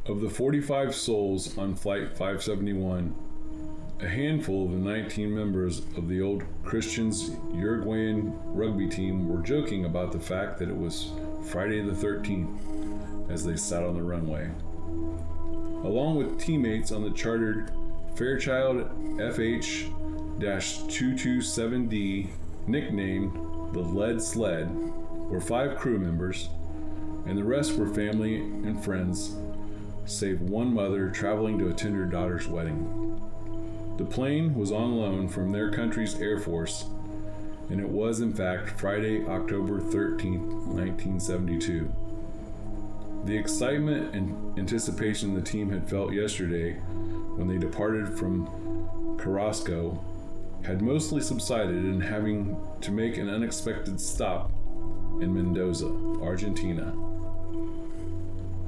Of the 45 souls on Flight 571, a handful of the 19 members of the old Christians Uruguayan rugby team were joking about the fact that it was Friday the 13th as they sat on the runway. Along with teammates on the chartered Fairchild FH-227D, nicknamed the Lead Sled, were 5 crew members, and the rest were family and friends, save one mother traveling to attend her daughter's wedding. The plane was on loan from their country's Air Force, and it was in fact Friday, October 13th, 1972. The excitement and anticipation the team had felt yesterday when they departed from Carrasco had mostly subsided in having to make an unexpected stop in Mendoza, Argentina,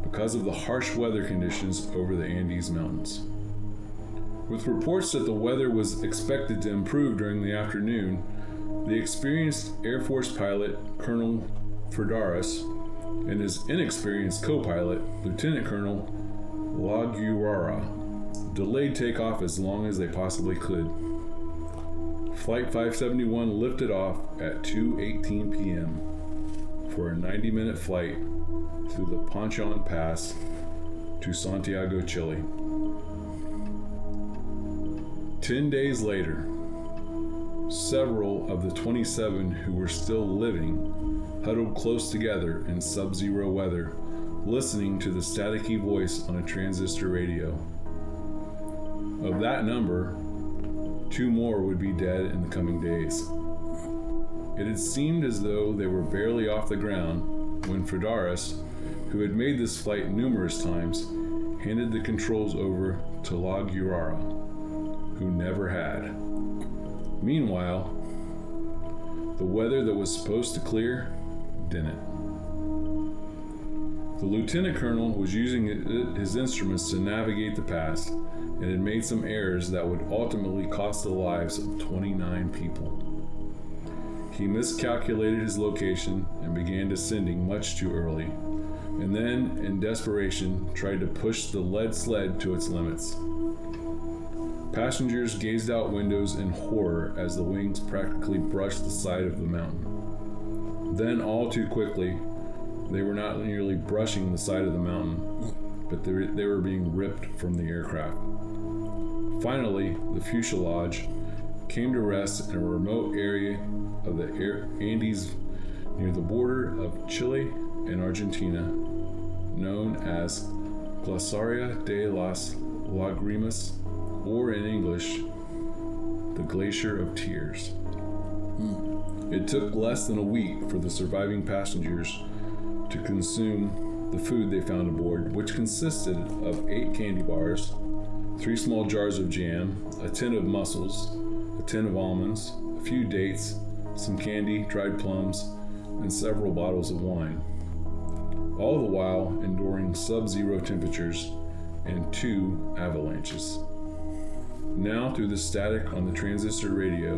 because of the harsh weather conditions over the Andes Mountains. With reports that the weather was expected to improve during the afternoon, the experienced Air Force pilot, Colonel Ferdaris, and his inexperienced co-pilot, Lieutenant Colonel Laguarara, delayed takeoff as long as they possibly could. Flight 571 lifted off at 2:18 p.m. for a 90-minute flight through the Panchon Pass to Santiago, Chile. 10 days later, several of the 27 who were still living huddled close together in sub-zero weather, listening to the staticky voice on a transistor radio. Of that number, 2 more would be dead in the coming days. It had seemed as though they were barely off the ground when Ferdaris, who had made this flight numerous times, handed the controls over to Laguarara, who never had. Meanwhile, the weather that was supposed to clear didn't. The lieutenant colonel was using his instruments to navigate the pass and had made some errors that would ultimately cost the lives of 29 people. He miscalculated his location and began descending much too early, and then, in desperation, tried to push the lead sled to its limits. Passengers gazed out windows in horror as the wings practically brushed the side of the mountain. Then, all too quickly, they were not merely brushing the side of the mountain, but they were being ripped from the aircraft. Finally, the fuselage came to rest in a remote area of the Andes near the border of Chile and Argentina, known as Glaciaria de las Lágrimas, or in English, the Glacier of Tears. It took less than a week for the surviving passengers to consume the food they found aboard, which consisted of 8 candy bars, 3 small jars of jam, a tin of mussels, a tin of almonds, a few dates, some candy, dried plums, and several bottles of wine. All the while enduring sub-zero temperatures and 2 avalanches. Now, through the static on the transistor radio,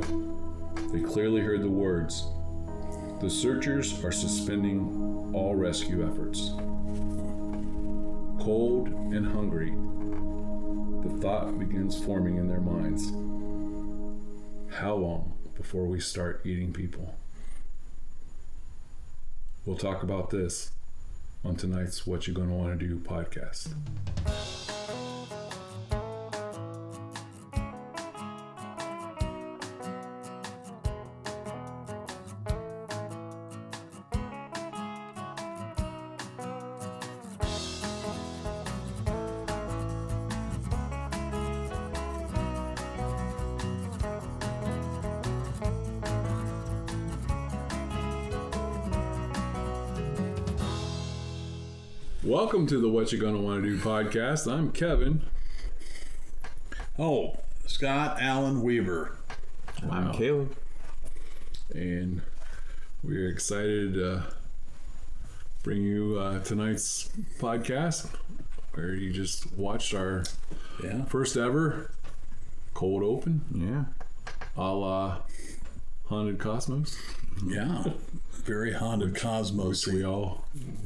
they clearly heard the words, "The searchers are suspending all rescue efforts." Cold and hungry, the thought begins forming in their minds. How long before we start eating people? We'll talk about this on tonight's What You Gonna Wanna Do podcast. Welcome to the What You Gonna Wanna Do podcast. I'm Kevin. Oh, Scott Allen Weaver. I'm Caleb. And we're excited to bring you tonight's podcast, where you just watched our first ever cold open. Yeah. A la Haunted Cosmos. Yeah. Very Haunted Cosmos. Which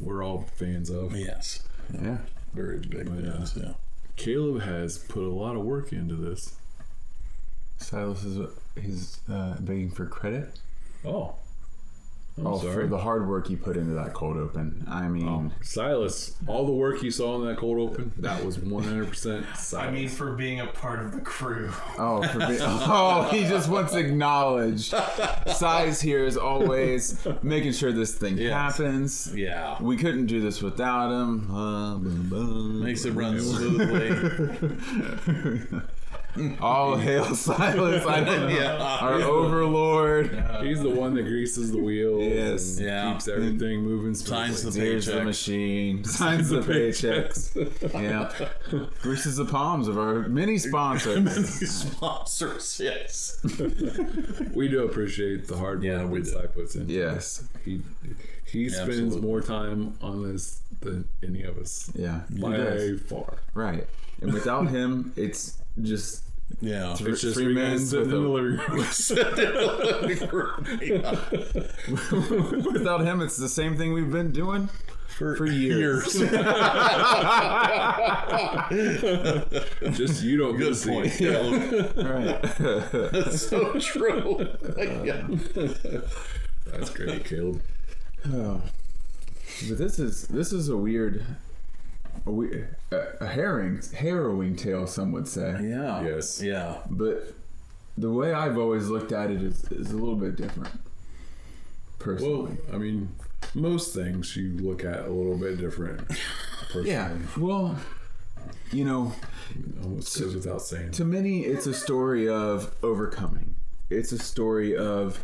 we're all fans of. Yes. Yeah. Very big fans, yeah. Caleb has put a lot of work into this. Silas is begging for credit. Oh. For the hard work he put into that cold open. I mean, Silas, all the work you saw in that cold open, that was 100% Silas. I mean, for being a part of the crew. he just wants acknowledged. Size here is always making sure this thing happens. Yeah. We couldn't do this without him. Makes it run smoothly. All hail Silas, our overlord. He's the one that greases the wheels. Yes. And keeps everything moving smoothly. Signs the Here's the paycheck. machine. Signs the paychecks. Yeah. Greases the palms of our many sponsors. Sponsors, yes. We do appreciate the hard work we that do. Si puts in. Yes. He spends Absolutely. more time on this than any of us. Yeah. By far. Right. And without him, it's just Yeah. It's just three men sitting in the living room. without him, it's the same thing we've been doing for years. Just you don't Good see point, it. Caleb. Right. That's so true. Yeah. That's great, Caleb. But this is a harrowing tale, some would say. Yeah. Yes. Yeah. But the way I've always looked at it is a little bit different. Personally. Well, I mean, most things you look at a little bit different. Personally. Yeah. Well, you know, Almost goes without saying. to many, it's a story of overcoming. It's a story of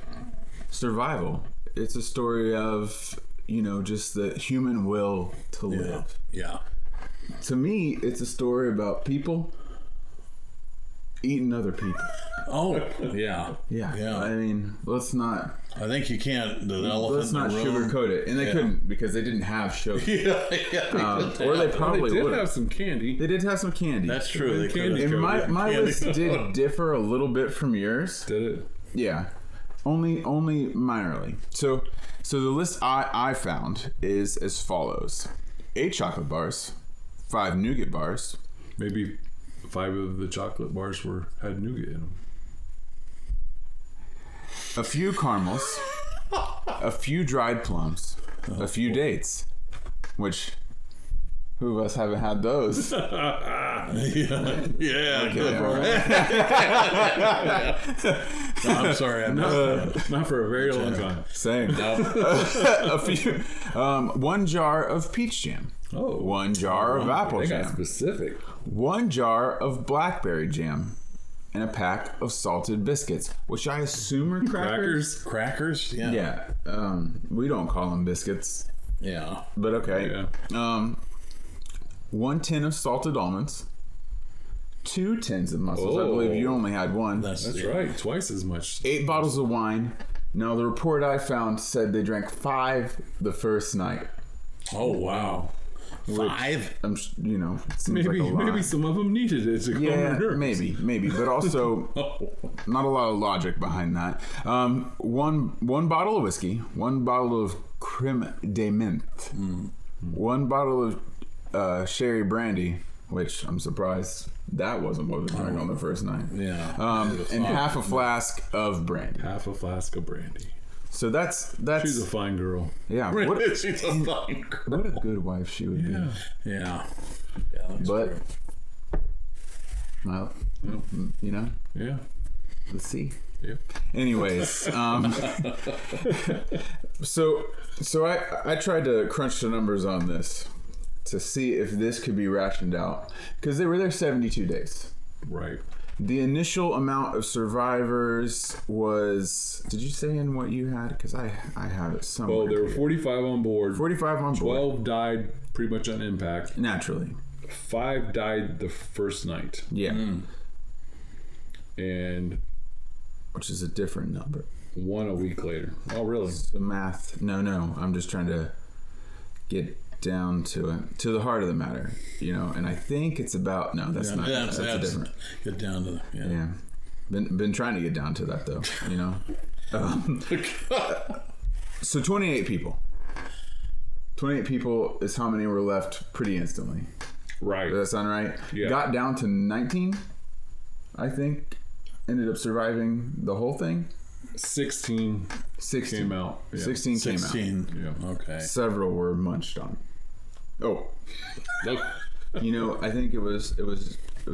survival. It's a story of, you know, just the human will to live. Yeah. To me, it's a story about people eating other people. Oh, yeah. Yeah. Yeah. I mean, let's not I think you can't. The elephant in the room. sugarcoat it. And they couldn't, because they didn't have sugar. Yeah. Or they probably They did would have some candy. They did have some candy. That's true. They Candy could've- and my Candy list did differ a little bit from yours. Did it? Yeah, only minorly. So the list I found is as follows: 8 chocolate bars, 5 nougat bars, Maybe 5 of the chocolate bars had nougat in them. a few caramels, a few dried plums, a few dates. Which, who of us haven't had those? Yeah. Good. No, I'm sorry. I'm Not for a very long time. Same. A few, 1 jar of peach jam. Oh. 1 jar of apple They got jam. specific. 1 jar of blackberry jam. And a pack of salted biscuits, which I assume are crackers. Crackers. Yeah. Yeah. We don't call them biscuits, Yeah. but okay. Yeah. 1 tin of salted almonds. 2 tins of mussels. I believe you only had 1. That's right. Twice as much. 8 bottles of wine. Now, the report I found said they drank 5 the first night. Oh wow. 5. I'm, you know, it seems like a lot. Maybe some of them needed it to calm Yeah, their nerves. maybe, but also not a lot of logic behind that. One bottle of whiskey, 1 bottle of creme de menthe, 1 bottle of sherry brandy, which I'm surprised that wasn't what was drank on the first night. Yeah. And half a flask of brandy. Half a flask of brandy. So that's She's a fine girl. yeah. She's a fine girl. What a good wife she would be. Yeah. Yeah. Yeah. That's But true. well, you know, Yeah. let's see. Yeah. Anyways, so I tried to crunch the numbers on this to see if this could be rationed out, because they were there 72 days. Right. The initial amount of survivors was, did you say in what you had? Because I have it somewhere. Well, there were 45 on board. 45 on board. 12 died pretty much on impact. Naturally. 5 died the first night. Yeah. And Which is a different number. 1 a week later. Oh, really? The math. No. I'm just trying to get down to it, to the heart of the matter, you know. And I think it's about, no, that's not. That's a different. Get down to the Yeah. Been trying to get down to that though, you know. So 28 people. 28 people is how many were left pretty instantly. Right. Does that sound right? Yeah. Got down to 19, I think. Ended up surviving the whole thing. 16 came out. Yeah. 16 came out. 16. Yeah. Okay. Several were munched on. Oh, Nope. you know, I think it was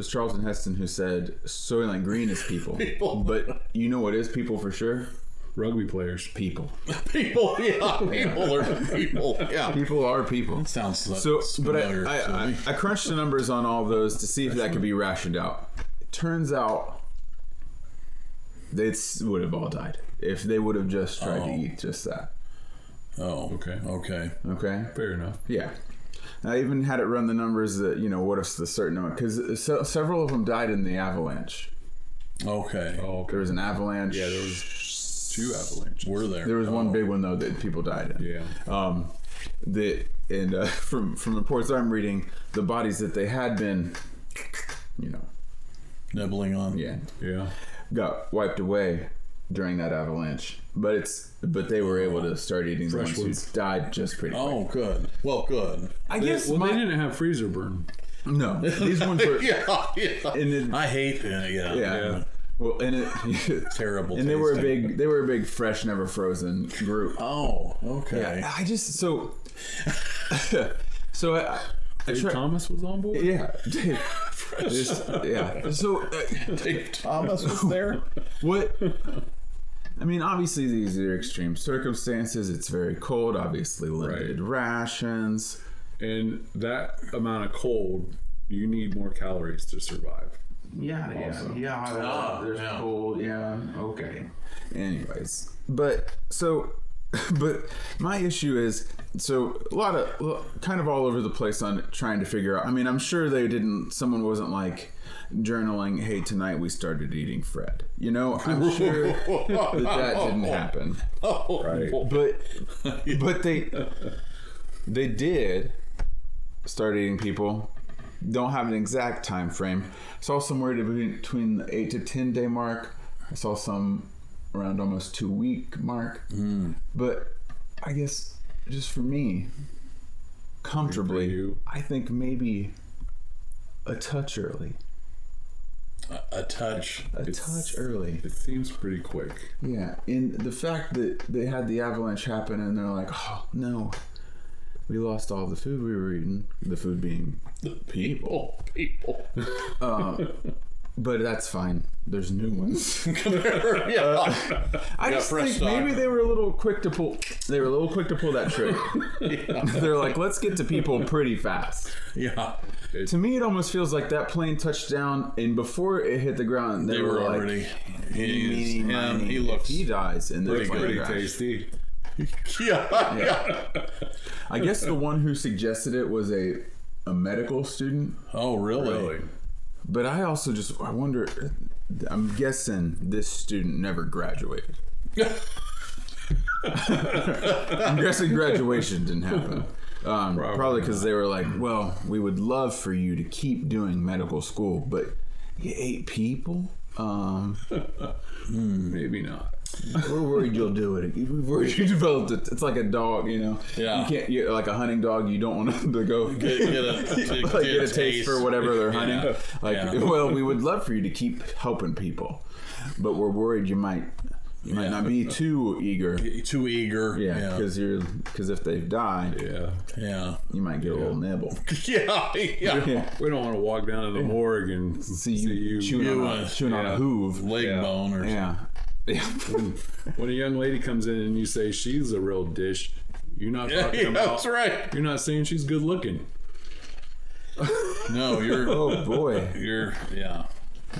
Charlton Heston who said Soylent Green is people. But you know what is people for sure? Rugby players. People. People, yeah. People are people. Yeah. People are people. Sounds So, but familiar to me. I crunched the numbers on all those to see if that could be rationed out. It turns out they would have all died if they would have just tried to eat just that. Oh. Okay. Okay. Okay? Fair enough. Yeah. I even had it run the numbers that, you know, what if the certain amount, because several of them died in the avalanche. Okay. Oh, okay. There was an avalanche. Yeah, there was 2 avalanches. We're there. There was one big one, though, that people died in. Yeah. From reports I'm reading, the bodies that they had been, you know, Nibbling on. yeah, Yeah. got wiped away during that avalanche. But they were able to start eating the Fresh ones ones. who died just pretty quick. Oh, good. Well, good. I guess Well, they didn't have freezer burn. no, these ones were Yeah. and it, I hate it. Yeah. yeah. Well, and it Terrible. and they were tasting. a big fresh, never frozen group. Oh, okay. Yeah, I just so I Dave Thomas was on board? yeah, Dave. Yeah. So Dave Thomas was there. what? I mean, obviously these are extreme circumstances. It's very cold. Obviously, limited rations. And that amount of cold, you need more calories to survive. Yeah. There's yeah. cold. Yeah. Okay. Anyways, but my issue is a lot of kind of all over the place on trying to figure out. I mean, I'm sure someone wasn't like journaling, hey, tonight we started eating Fred. You know, I'm sure that didn't happen. Right. But they did start eating people. Don't have an exact time frame. Saw somewhere between the 8 to 10 day mark. I saw some around almost 2 week mark. But I guess just for me, comfortably, you. I think maybe a touch early. A touch. A touch early. It seems pretty quick. Yeah. And the fact that they had the avalanche happen and they're like, oh no, we lost all the food we were eating. The food being people. People. But that's fine. There's new ones. Yeah. I just fresh think stock. maybe they were a little quick to pull. They were a little quick to pull that trick. They're like, let's get to people pretty fast. Yeah. To me, it almost feels like that plane touched down, and before it hit the ground, They were like, already. He looks. he dies in the Pretty plane crash. tasty. Yeah. I guess the one who suggested it was a medical student. Oh, really? But I also I wonder, I'm guessing this student never graduated. I'm guessing graduation didn't happen. Probably because they were like, well, we would love for you to keep doing medical school, but you ate people? Maybe not. We're worried you'll do it. We're worried you developed it. It's like a dog, you know. Yeah. You can't, like a hunting dog, you don't want them to go Get get a taste for whatever they're hunting. Yeah. Well, we would love for you to keep helping people, but we're worried you might not be too eager. Too eager. Yeah, because if they die, Yeah. you might get a little nibble. Yeah. Yeah. We don't want to walk down to the morgue and See you chewing on a hoof. Leg bone or Yeah. When a young lady comes in and you say she's a real dish, you're not talking about. That's right. You're not saying she's good looking. No, you're. Oh boy. Yeah.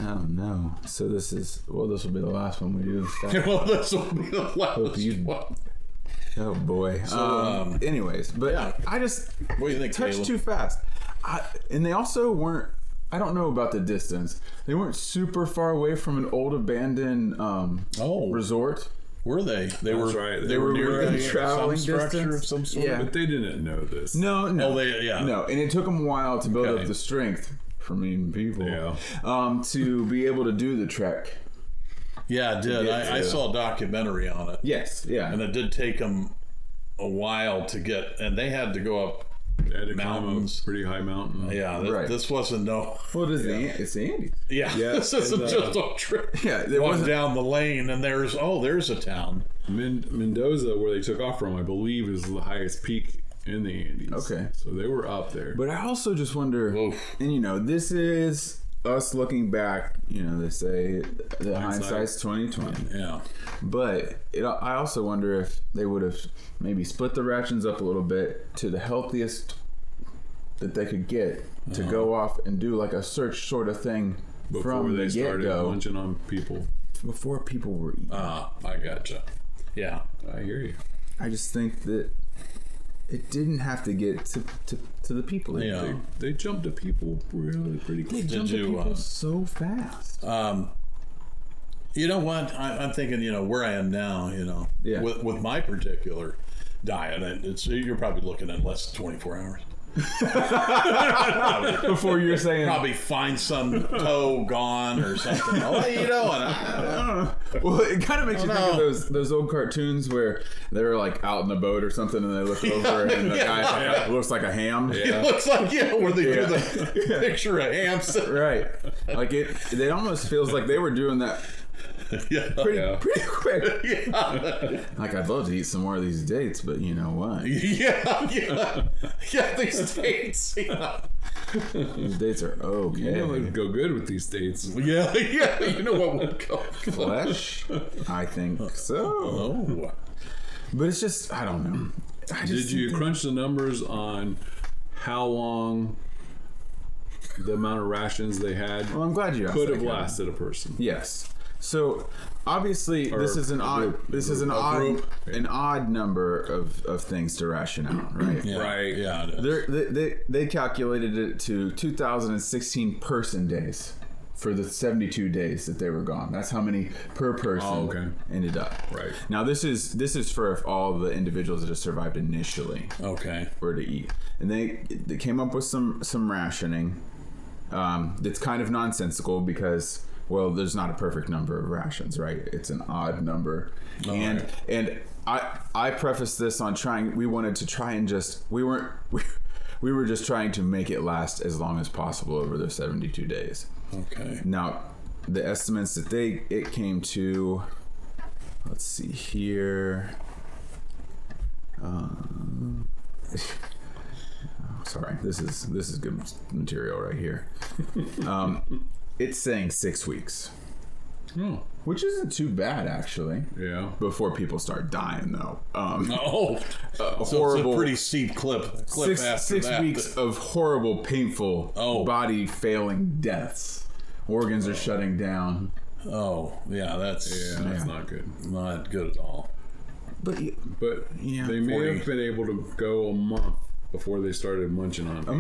Oh no. So this will be the last one we do. Well, this will be the last you- one. Oh boy. So, anyways, but yeah. I just What do you think, touched Caleb? too fast. And they also weren't. I don't know about the distance. They weren't super far away from an old abandoned resort. Were they? They were. That's right. They were near within a traveling some structure distance. of some sort. Yeah. But they didn't know this. No. No, and it took them a while to build Okay. up the strength from eating people. Yeah. To be able to do the trek. Yeah, it did. I saw a documentary on it. Yes. Yeah. And it did take them a while to get, and they had to go up They had to climb a mountains. pretty high mountain. Yeah, Right. this wasn't no. Well, it's the Andes. Yeah, Yeah, this isn't and, just a trip. Yeah, there Walk wasn't. down the lane and there's a town. Mendoza, where they took off from, I believe, is the highest peak in the Andes. Okay. So they were up there. But I also just wonder, Oof. and this is us looking back. They say the hindsight's 20/20. Yeah. But I also wonder if they would have maybe split the rations up a little bit to the healthiest that they could get to go off and do like a search sort of thing Before from they the started get-go munching on people. before people were eating. I gotcha. Yeah. I hear you. I just think that it didn't have to get to the people. Yeah. They jumped to people really pretty They quick. jumped to you, people so fast. You know what? I'm thinking, where I am now, Yeah. with my particular diet, you're probably looking at less than 24 hours. Before you're saying, Probably find some toe gone or something. Oh, what are you doing? well, it kind of makes you think of those old cartoons where they're like out in a boat or something, and they look over and the guy looks like a ham. It looks like, where they do the picture of hams. Right. Like it almost feels like they were doing that pretty quick. Like, I'd love to eat some more of these dates, but you know what? Yeah, these dates. These dates are okay. You know what would go good with these dates? Yeah, you know what would go. Flesh? I think so. Oh. But it's just, I don't know. Did you crunch the numbers on how long the amount of rations they had Well, I'm glad you asked could that, have Kevin. lasted a person? Yes. So obviously, this is an odd number of things to ration out, right? Yeah. Right. Yeah. It is. They calculated it to 2,016 person days for the 72 days that they were gone. That's how many per person ended up. Right. Now this is for all the individuals that have survived initially Okay. were to eat, and they came up with some rationing. That's kind of nonsensical because, well, there's not a perfect number of rations, right? It's an odd number. And I prefaced this on we wanted to try and we were just trying to make it last as long as possible over the 72 days. Okay. Now, the estimates that it came to, let's see here. Sorry, this is good material right here. It's saying 6 weeks, which isn't too bad actually. Yeah. Before people start dying, though. So horrible. it's a pretty steep clip after Six that. weeks of horrible, painful, body failing deaths. Organs are shutting down. Oh, yeah, that's not good. not good at all. But They may have been able to go a month before they started munching on a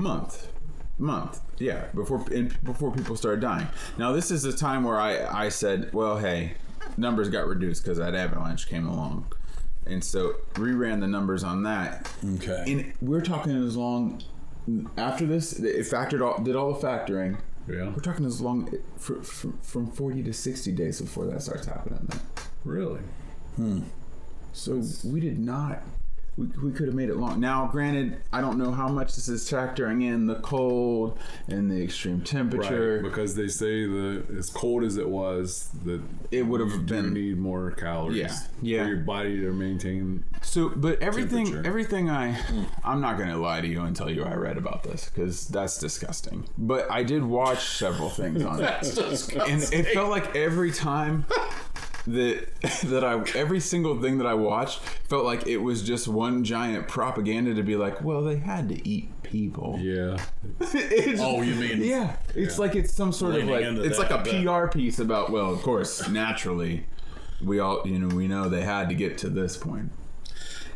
month, yeah, before people started dying. Now this is a time where I said, well, hey, numbers got reduced because that avalanche came along, and so reran the numbers on that. Okay. And we're talking as long after this, it did all the factoring. Yeah. We're talking as long from 40 to 60 days before that starts happening. Then. Really? So we did not. We could have made it long. Now, granted, I don't know how much this is factoring in the cold and the extreme temperature. Right, because they say as cold as it was, that it would have you been need more calories for your body to maintain. So, but everything temperature. I'm not going to lie to you and tell you I read about this because that's disgusting. But I did watch several things on That's it. disgusting. And it felt like every time every single thing that I watched felt like it was just one giant propaganda to be like, well, they had to eat people. Yeah. You mean? Yeah. It's like it's some sort of Leaning like into it's that, like a PR piece about, well, of course, naturally, we know they had to get to this point.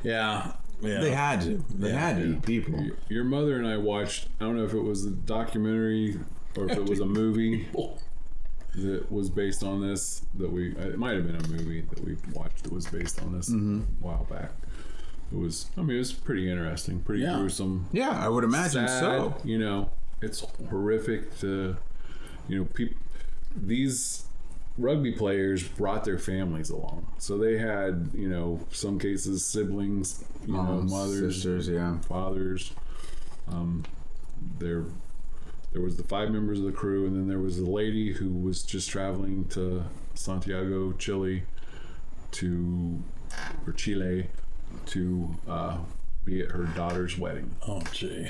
Yeah. They had to. They had to eat people. Your mother and I watched, I don't know if it was a documentary or if it was a movie that was based on this, it might have been a movie that we watched that was based on this a while back. It was pretty interesting, pretty gruesome. Yeah, I would imagine sad, so. It's horrific to, these rugby players brought their families along. So they had, some cases, siblings, Moms, mothers, sisters, fathers. There was the 5 members of the crew, and then there was a lady who was just traveling to Santiago, Chile, to be at her daughter's wedding. Oh, gee.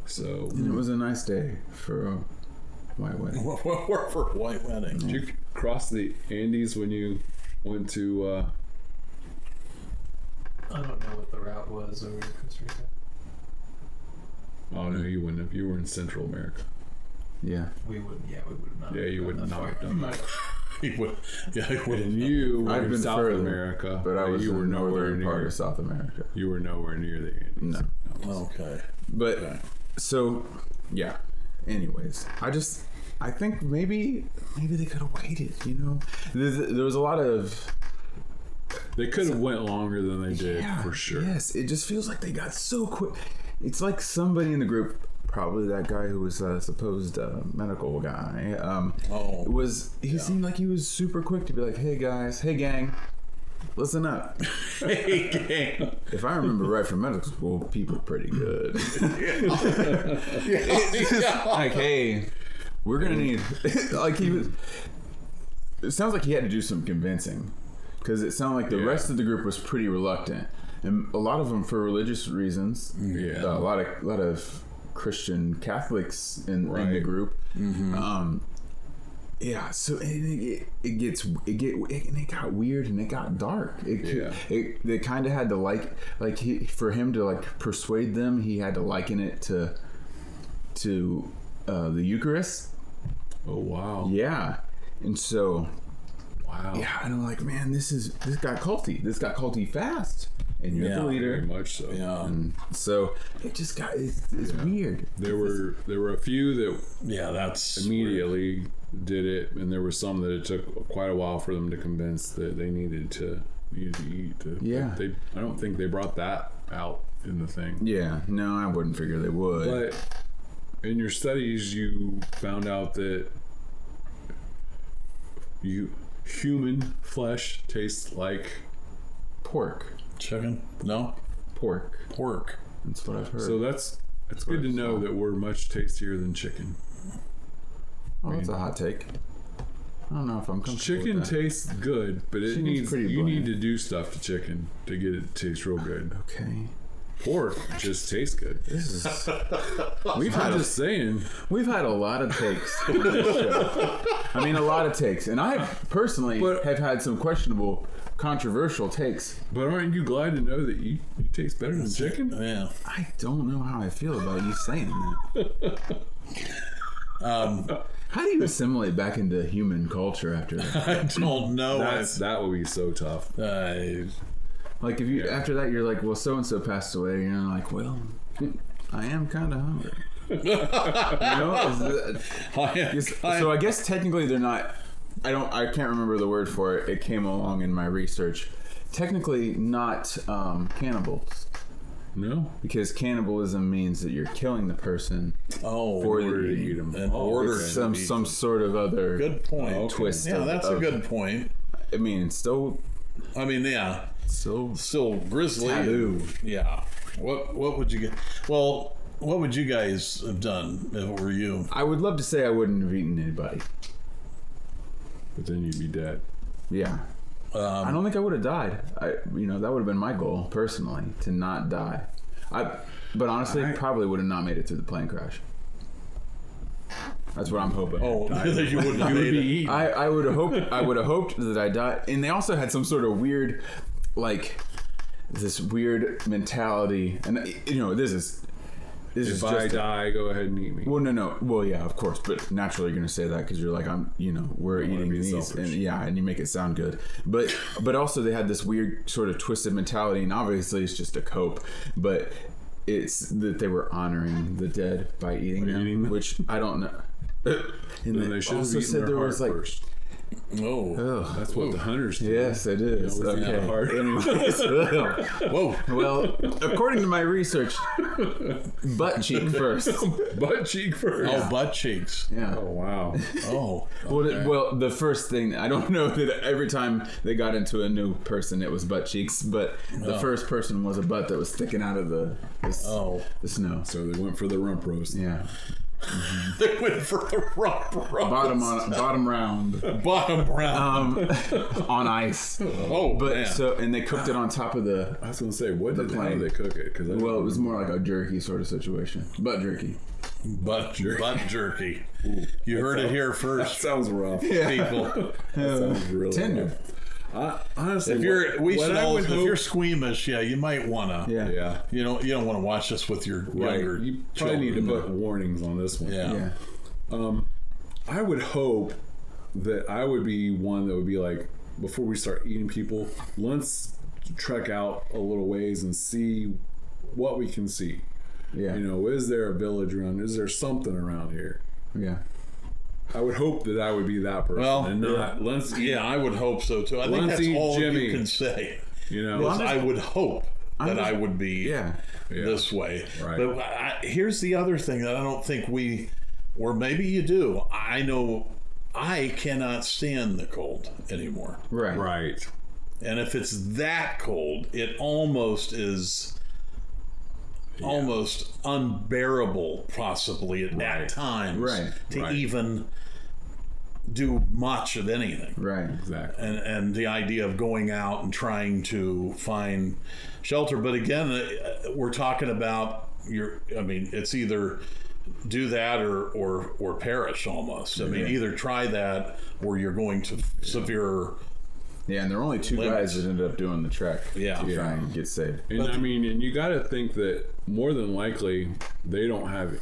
So And it was a nice day for a white wedding. We're for a white wedding. did you cross the Andes when you went to? I don't know what the route was over to Costa Rica. Oh no, you wouldn't have. You were in Central America. Yeah. We would not. Yeah, you would not have done that. He would. Yeah, he would. And you were I've in been South further, America, But I was you in were the nowhere northern part near. of South America. You were nowhere near the Andes. No. Okay. But so, yeah. Anyways, I think maybe they could have waited. You know, there was a lot of. They could have went longer than they did, Yeah, for sure. Yes, it just feels like they got so quick. It's like somebody in the group, probably that guy who was a supposed medical guy. He seemed like he was super quick to be like, "Hey guys, hey gang, listen up." Hey, gang. If I remember right from medical school, people are pretty good. Like, hey, we're gonna need. Like he was. It sounds like he had to do some convincing, because it sounded like the rest of the group was pretty reluctant, and a lot of them for religious reasons. Yeah. A lot of Christian Catholics in the group. Yeah, so it got weird and it got dark. They kind of had to for him to persuade them, he had to liken it to the Eucharist. Oh wow. Yeah, and so Wow. yeah, and I'm like, man, this got culty. This got culty fast, and you're the Very leader. much so. Yeah. And so it just got it's weird. There were a few that Yeah, that's immediately did it, and there were some that it took quite a while for them to convince that they needed to eat. Yeah. I don't think they brought that out in the thing. Yeah, no, I wouldn't figure they would. But in your studies, you found out that human flesh tastes like pork. chicken. No, Pork. pork. That's what I've heard. so. That's good to know that we're much tastier than chicken. Oh, that's a hot take. I don't know if I'm comfortable Chicken with that. tastes good, but it Chicken's needs pretty you bland. need to do stuff to chicken to get it to taste real good. Okay. Pork just tastes good. This is I'm just saying. we've had a lot of takes on this show. I mean, a lot of takes, and I personally have had some questionable, controversial takes. But aren't you glad to know that you taste better than chicken? Yeah. I don't know how I feel about you saying that. How do you assimilate back into human culture after that? I don't know. That would be so tough. Like, if you after that, you're like, well, so and so passed away, and you're like, well, I am kind of hungry. You know? So I guess technically they're not. I can't remember the word for it. It came along in my research. Technically, not cannibals. No? Because cannibalism means that you're killing the person for in order to eat them. In order it's to eat some sort of other Good point. Okay. twist. Yeah, that's a good point. I mean, it's still Still grizzly. taboo. Yeah. What would you get? Well, what would you guys have done if it were you? I would love to say I wouldn't have eaten anybody. But then you'd be dead. Yeah. I don't think I would have died. That would have been my goal personally, to not die. But honestly, probably would have not made it through the plane crash. That's what I'm hoping. Oh, you wouldn't have made it. I would have hoped that I died. And they also had some sort of weird, this weird mentality. And this is If I die, go ahead and eat me. Well, no. Well, yeah, of course. But naturally, you're going to say that because you're like, we're eating these, selfish. and you make it sound good. But also they had this weird sort of twisted mentality, and obviously it's just a cope. But it's that they were honoring the dead by eating them, which I don't know. And Then they should have also eaten said their there heart was first. Oh. Ugh. That's what the hunters do. Yes, it is. You know, it's Okay. hard. Anyways, Whoa. well, according to my research, butt cheek first. Butt cheek first. Oh, butt cheeks. Yeah. Oh, wow. Oh. Well, the first thing, I don't know that every time they got into a new person, it was butt cheeks, but the first person was a butt that was sticking out of the snow. So they went for the rump roast. Yeah. They went for the rump roast. Bottom round. Bottom round. On ice. Oh, But man. and they cooked it on top of the. I was going to say, how plane. do they cook it? Well, it was more like a jerky sort of situation. Butt jerky. Butt jerky. You heard it here That first, sounds rough. people. That sounds really Tender. rough. Honestly, If you're hope, squeamish, yeah, you might wanna. Yeah. You don't want to watch this with your younger. you probably need to children. put warnings on this one. Yeah. Yeah. I would hope that I would be one that would be like, before we start eating people, let's trek out a little ways and see what we can see. Yeah. You know, is there a village around? Is there something around here? Yeah. I would hope that I would be that person, Well, and not let's eat. Yeah, I would hope so too. I think Let's that's eat all Jimmy. you can say. You know, Is I would hope that just- I would be Yeah. this way. Right. But here's the other thing that I don't think or maybe you do. I know I cannot stand the cold anymore. Right. right. And if it's that cold, it almost is almost unbearable, possibly at times, Right. to Right. even do much of anything. Right. Exactly. And the idea of going out and trying to find shelter. But again, we're talking about it's either do that or perish almost. I mean, either try that or you're going to severe. Yeah, and there are only two Limits. guys that ended up doing the trek Yeah. to try and get saved. And and you got to think that more than likely they don't have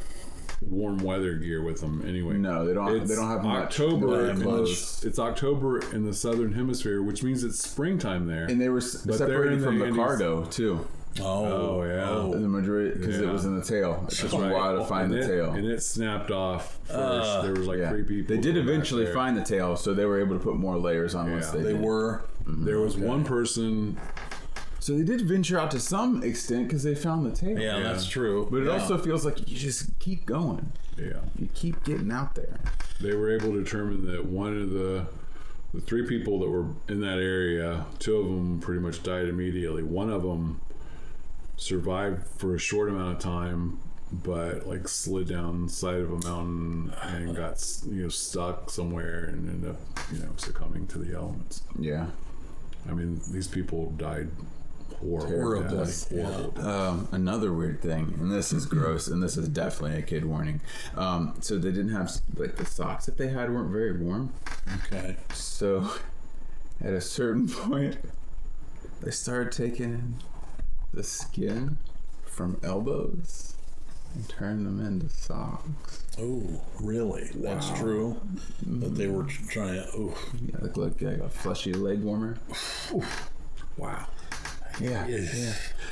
warm weather gear with them anyway. No, they don't. They don't have much. October. Much clothes. It's October in the southern hemisphere, which means it's springtime there. And they were they're separated in from the the Andes. cargo too. Oh yeah. The majority, because it Yeah. was in the tail. It took That's a right. while to find and the tail. and it snapped off first. There was like Yeah. 3 people. They did back eventually there. find the tail, so they were able to put more layers on once Yeah. they They did. were. There was one person. So they did venture out to some extent because they found the tail. Yeah, that's true. But it Yeah. also feels like you just keep going. Yeah. You keep getting out there. They were able to determine that one of the 3 people that were in that area, 2 of them pretty much died immediately. One of them survived for a short amount of time, but like slid down the side of a mountain and got stuck somewhere and ended up succumbing to the elements. Yeah. I mean, these people died horrible deaths. Horrible. Another weird thing, and this is gross, and this is definitely a kid warning. So they didn't have, like, the socks that they had weren't very warm. Okay. So at a certain point, they started taking the skin from elbows and turning them into socks. Oh, really? That's true. That they were trying. Oh, Yeah, look like a fleshy leg warmer. Wow. Yeah.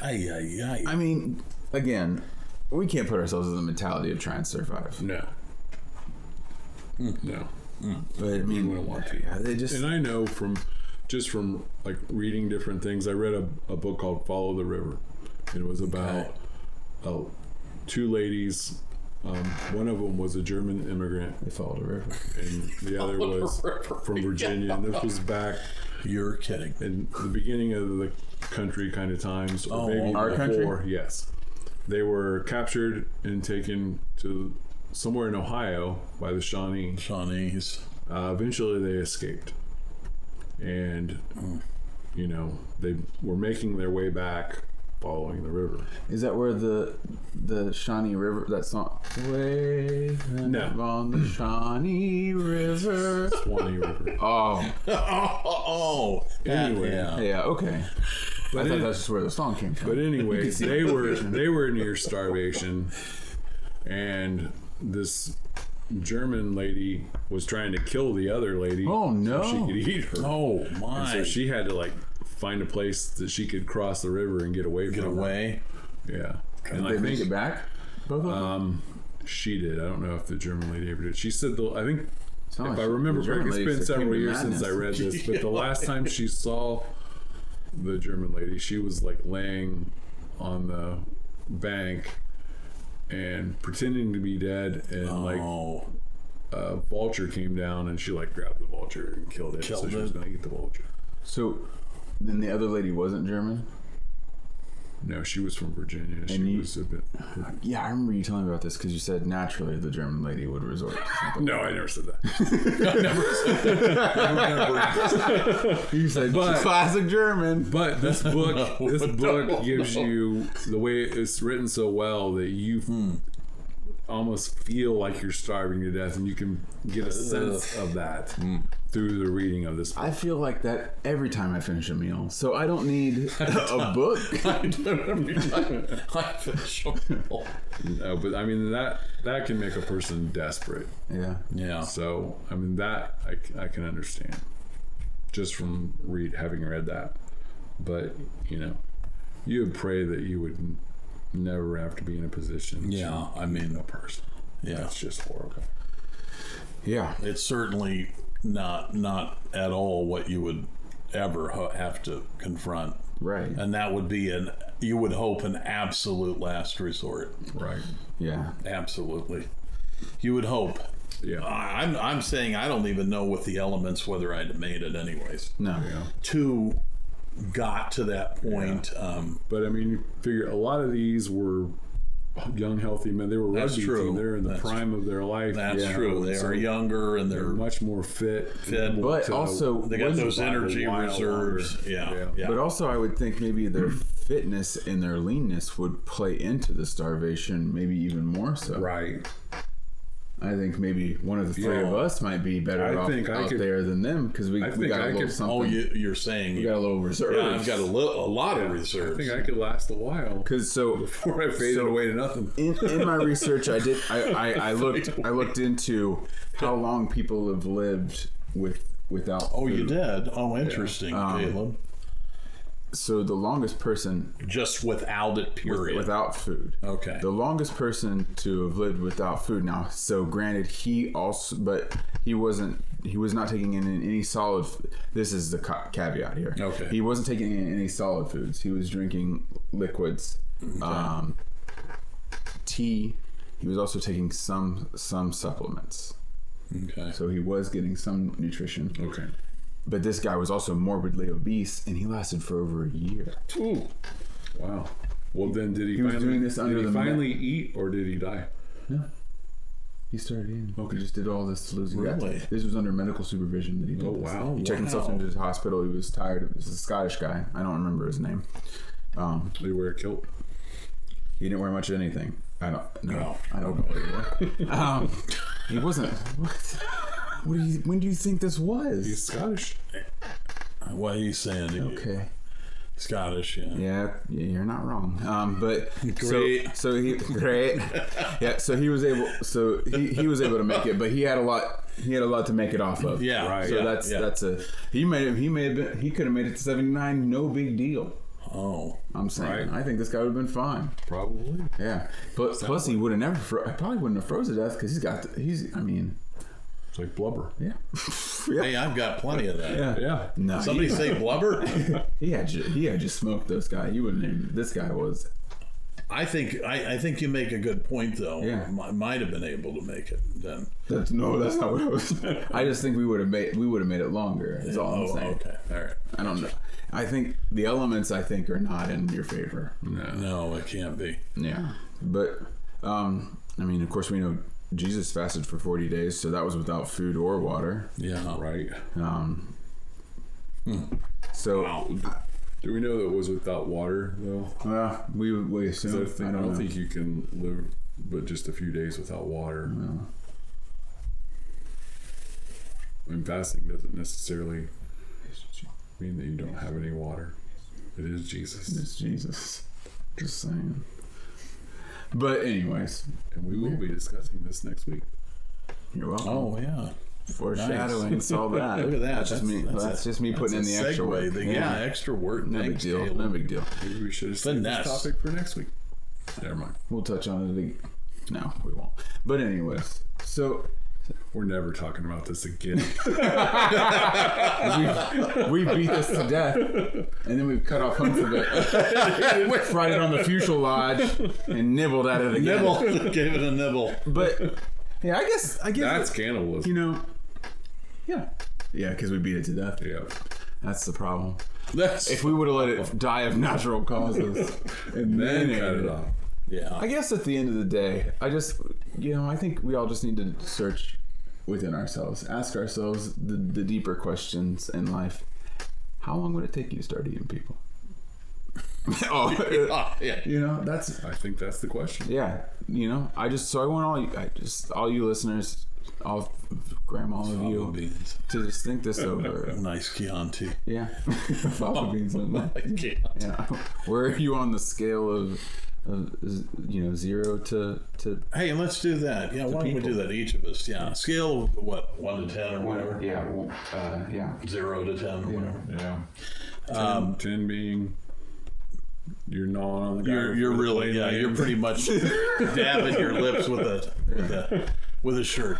Ay, ay, ay. I mean, again, we can't put ourselves in the mentality of trying to survive. No. No. But I mean, wouldn't want to. yeah, they just. And I know from like reading different things. I read a book called Follow the River. It was about 2 ladies. One of them was a German immigrant, They followed a river. and the other was from Virginia. And this was back You're kidding. in the beginning of the country kind of times, or maybe our before. country? Yes, they were captured and taken to somewhere in Ohio by the Shawnee. Shawnees. Eventually, they escaped, and they were making their way back, following the river. Is that where the Shawnee River, that song? Way No. on the Shawnee River. Swanee River. Oh, Oh. Anyway. Yeah. okay. I thought that's just where the song came from. But anyway, they were near starvation, and this German lady was trying to kill the other lady. Oh, no. So she could eat her. Oh And my. so she had to find a place that she could cross the river and get away Get from her. away. Yeah. Did And they make it back? Both of them? she did. I don't know if the German lady ever did. She said I think It's not if like I remember the German correctly, it's ladies been that came several to years since I madness. read this, but the last time she saw the German lady, she was like laying on the bank and pretending to be dead, and like a vulture came down and she like grabbed the vulture and killed it. So she was gonna eat the vulture. So then the other lady wasn't German? No, she was from Virginia. She was a bit. Yeah, I remember you telling me about this because you said naturally the German lady would resort to something. No, I never said that. You said classic German. But this book, gives you the way it's written so well that you almost feel like you're starving to death, and you can get a sense of that through the reading of this book. I feel like that every time I finish a meal, so I don't need a book. I do every time I finish a meal. No, but I mean that can make a person desperate. Yeah. So I mean that I can understand just from having read that. But you would pray that you would never have to be in a position. Yeah, I mean, a person. Yeah, that's just horrible. Yeah, it's certainly not at all what you would ever have to confront. Right, and that would be you would hope an absolute last resort. Right. Yeah, absolutely. You would hope. Yeah, I'm saying I don't even know with the elements whether I'd have made it anyways. No. Yeah. Two got to that point. Yeah. But I mean, you figure a lot of these were young, healthy men. They were rugby team. They're in the prime of their life. That's true. They are younger and they're much more fit. But also they got those energy reserves. Yeah. But also I would think maybe their fitness and their leanness would play into the starvation, maybe even more so. Right. I think maybe one of the three of us might be better off out there than them because we got a little something. Oh, you're saying we got a little reserve. Yeah, I've got a lot of reserves. I think I could last a while. Before I faded away to nothing. In my research, I looked into how long people have lived without. Oh, food. you did? Oh, interesting, Caleb. So the longest person just without it, period, without food. Okay. The longest person to have lived without food. Now, so granted, he was not taking in any solid. This is the caveat here. Okay. He wasn't taking in any solid foods. He was drinking liquids, tea. He was also taking some supplements. Okay. So he was getting some nutrition. Okay. But this guy was also morbidly obese, and he lasted for over a year. Ooh. Wow. Well, then did he was doing this under did he the finally eat, or did he die? No. He started eating. Okay. He just did all this to lose. Really? This was under medical supervision that he did. Oh, this. wow. He checked himself into the hospital. He was tired of it. This is a Scottish guy. I don't remember his name. Did he wear a kilt? He didn't wear much of anything. I don't know. He wasn't. When do you think this was? He's Scottish. What are you saying? Okay. Scottish, yeah. Yeah, you're not wrong. But great. So he great. Yeah, so he was able. So he was able to make it, but he had a lot. He had a lot to make it off of. Yeah, right. So that's a. He could have made it to 79. No big deal. Oh, I'm saying. Right. I think this guy would have been fine. Probably. Yeah, but plus he would have never. Probably wouldn't have froze to death because I mean. It's like blubber. Yeah. Hey, I've got plenty of that. Yeah. No. Somebody say blubber? He had just smoked this guy. You wouldn't. Even, this guy was. I think you make a good point though. Yeah. Might have been able to make it then. That's not what I was. I just think we would have made it longer. Is all I'm saying. Okay. All right. I don't know. I think the elements are not in your favor. No, it can't be. Yeah, but I mean, of course, we know Jesus fasted for 40 days, so that was without food or water. Yeah. Right. So, do we know that it was without water though? we assume. I don't think you can live but just a few days without water. No. I mean, fasting doesn't necessarily mean that you don't have any water. It is Jesus. It's Jesus. Just saying. But anyways, and we will be discussing this next week. You're welcome. Oh yeah. Foreshadowing, nice. All that. Look at that. That's just me putting in the extra work. Extra work. No big deal. No big deal. Maybe we should have saved this topic for next week. Never mind. We'll touch on it. No, we won't. But anyways, so We're never talking about this again. We beat this to death, and then we've cut off hunks of it, fried it on the fuselage, and nibbled at it again. Gave it a nibble. But yeah, I guess That's cannibalism. you know, yeah, because we beat it to death. Yeah. That's the problem. That's If we would have let it die of natural causes and Then then cut ate it off. yeah. I guess at the end of the day, I think we all just need to search within ourselves, ask ourselves the deeper questions in life. How long would it take you to start eating people? Yeah. You know, that's I think that's the question. yeah. You know, I want all you listeners, all grandma of you, Beans. to just think this over. Nice Chianti. Yeah, fava beans. Chianti. Yeah, where are you on the scale of 0 to Hey, let's do that. Yeah, why don't we do that, each of us? Yeah. Scale of what, 1 to 10 or whatever? yeah. 0 to 10 or whatever. Yeah. 10 being you're gnawing on the guy. You're really, you're pretty much dabbing your lips with a shirt.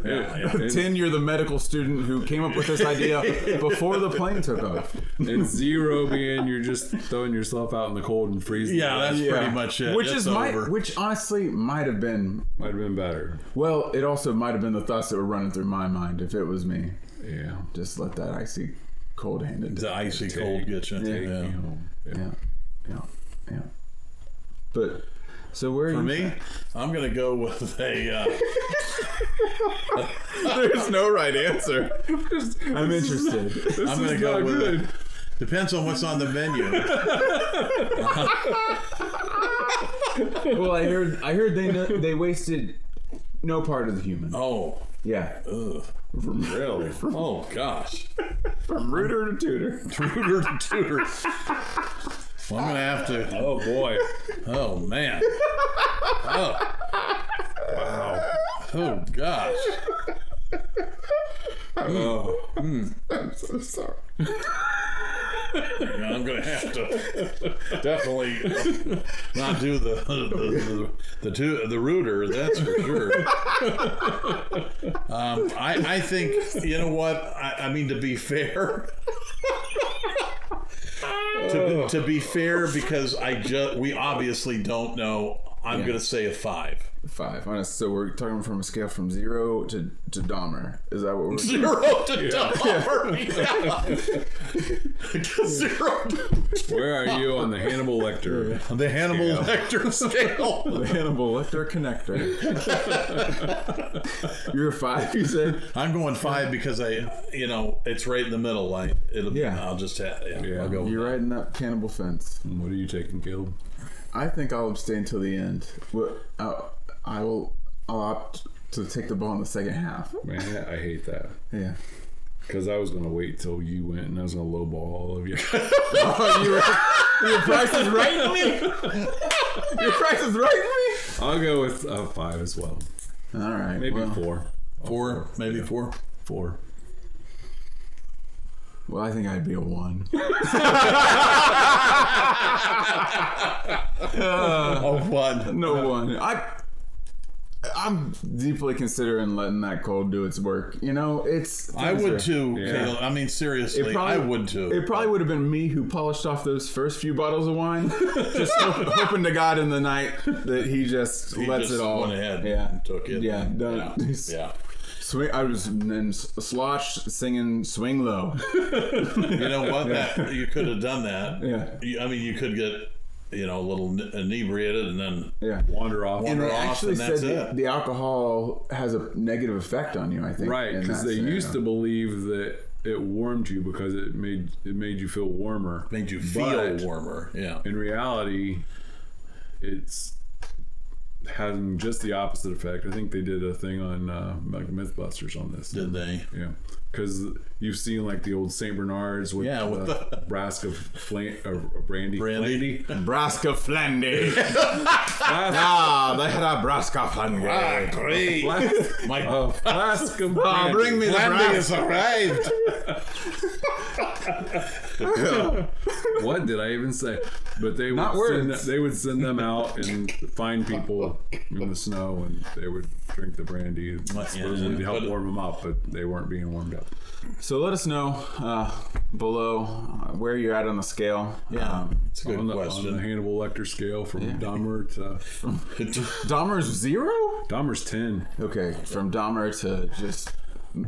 Yeah. 10, you're the medical student who came up with this idea before the plane took off. And 0 being you're just throwing yourself out in the cold and freezing. Yeah, that's pretty much it. Which It's is over. which honestly might have been. Might have been better. Well, it also might have been the thoughts that were running through my mind if it was me. Yeah. Just let that icy, cold-handed. The icy cold get you. Take Yeah. me home. Yeah. But so where are For you? me, I'm gonna go with a. There's no right answer. I'm interested. I'm gonna go with it. Depends on what's on the menu. Well, I heard they wasted no part of the human. Oh, Yeah. ugh. Really? Oh gosh. From rooter to tutor. Tutor to tutor. Well, I'm gonna have to. Oh boy. Oh man. Oh. Wow. Oh gosh. Oh. I'm so sorry. Yeah, I'm gonna have to definitely not do the rooter. That's for sure. I think, you know what? I mean, to be fair. To be fair, because we obviously don't know. I'm gonna say a 5. 5. So we're talking from a scale from 0 to Dahmer. Is that what we're 0 to Dahmer. Yeah. 0 to Where are you on the Hannibal Lecter? the Hannibal Lecter scale. The Hannibal Lecter connector. You're a 5, you said? I'm going 5 because it's right in the middle. I'll just have. Yeah. I'll go. You're right in that cannibal fence. What are you taking, Caleb? I think I'll abstain till the end. I'll opt to take the ball in the second half. Man, I hate that. Yeah. Because I was going to wait till you went and I was going to lowball all of you. Your price is right in me? Your price is right in me? I'll go with 5 as well. All right. Maybe well, 4. 4, maybe 4. 4. Well, I think I'd be a 1. Oh, 1. No 1. I'm deeply considering letting that cold do its work. You know, I would too, Yeah. Caleb. I mean, seriously, I would too. It probably would have been me who polished off those first few bottles of wine, just hoping to God in the night that he just lets just it all. went ahead Yeah, and took it. Yeah, Yeah. Swing. I was then Slosh singing "Swing Low." You know what? That you could have done that. Yeah. I mean, you could get a little inebriated and then Yeah. Wander off. And they off, actually and that's said it. the alcohol has a negative effect on you. I think. Right, in because that they scenario. used to believe that it warmed you because it made you feel warmer. made you feel But warmer. Yeah. in reality, it's having just the opposite effect. I think they did a thing on like Mythbusters on this. Did they? Yeah, because you've seen like the old Saint Bernards with, with the Braska brandy. Braska Flandy. They had a Braska Flandy. Great. My Flask of Oh, bring me the Flandy Braska. has arrived. What did I even say? But they Not would words. they would send them out and find people in the snow, and they would drink the brandy supposedly to help warm them up, but they weren't being warmed up. So let us know below where you're at on the scale. Yeah, it's a good On the question. Hannibal Lecter scale, from Dahmer to Dahmer's 0? Dahmer's 10. Okay, from Dahmer to just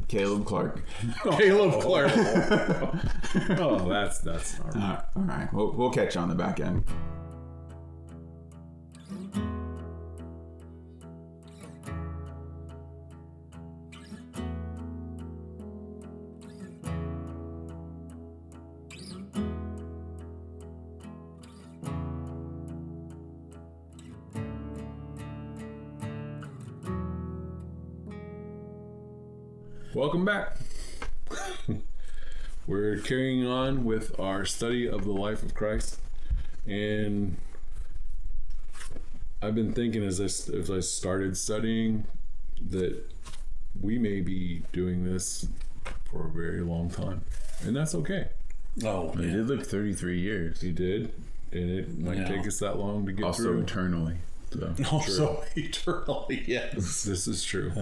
Caleb Clark. Caleb Clark. Oh, that's all right. All right. We'll catch you on the back end. Welcome back. We're carrying on with our study of the life of Christ, and I've been thinking as I started studying that we may be doing this for a very long time, and that's okay. Oh, It did look 33 years. He did, and it might take us that long to get Also through. eternally. So. also eternally, yes. This is true.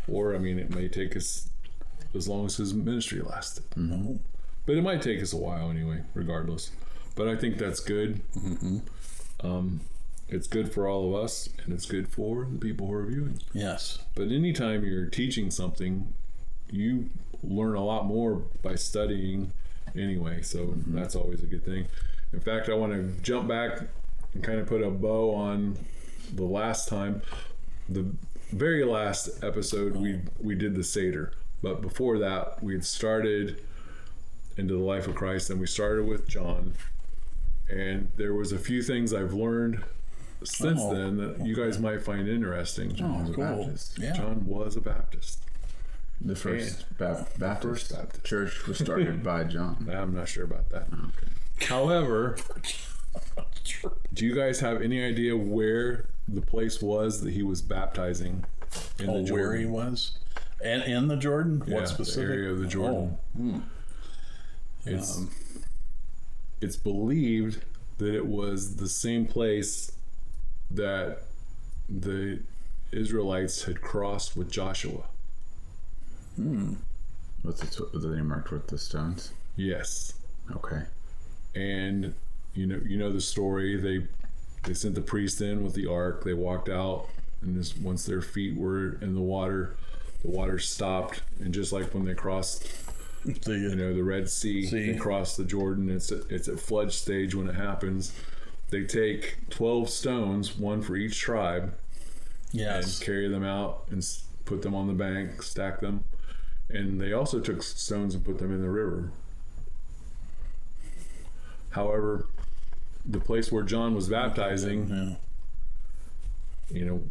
Or, I mean, it may take us as long as his ministry lasted. Mm-hmm. But it might take us a while anyway, regardless. But I think that's good. Mm-hmm. It's good for all of us, and it's good for the people who are viewing. Yes. But anytime you're teaching something, you learn a lot more by studying anyway. So that's always a good thing. In fact, I want to jump back and kind of put a bow on the last time. The very last episode, we did the Seder. But before that, we had started into the life of Christ, and we started with John. And there was a few things I've learned since then that you guys might find interesting. Oh, was a cool. Baptist. Yeah. John was a Baptist. The first Baptist First Baptist. church was started by John. I'm not sure about that. Okay. However, do you guys have any idea where the place was that he was baptizing in the Jordan? Where he was? And in the Jordan? Yeah, What specific? the area of the Jordan. It's believed that it was the same place that the Israelites had crossed with Joshua. Was they marked with the stones? Yes. Okay. And you know the story. They sent the priest in with the ark. They walked out, and once their feet were in the water stopped. And just like when they crossed, the Red Sea, they crossed the Jordan. It's at flood stage when it happens. They take 12 stones, one for each tribe, Yes. and carry them out and put them on the bank, stack them. And they also took stones and put them in the river. However, the place where John was baptizing,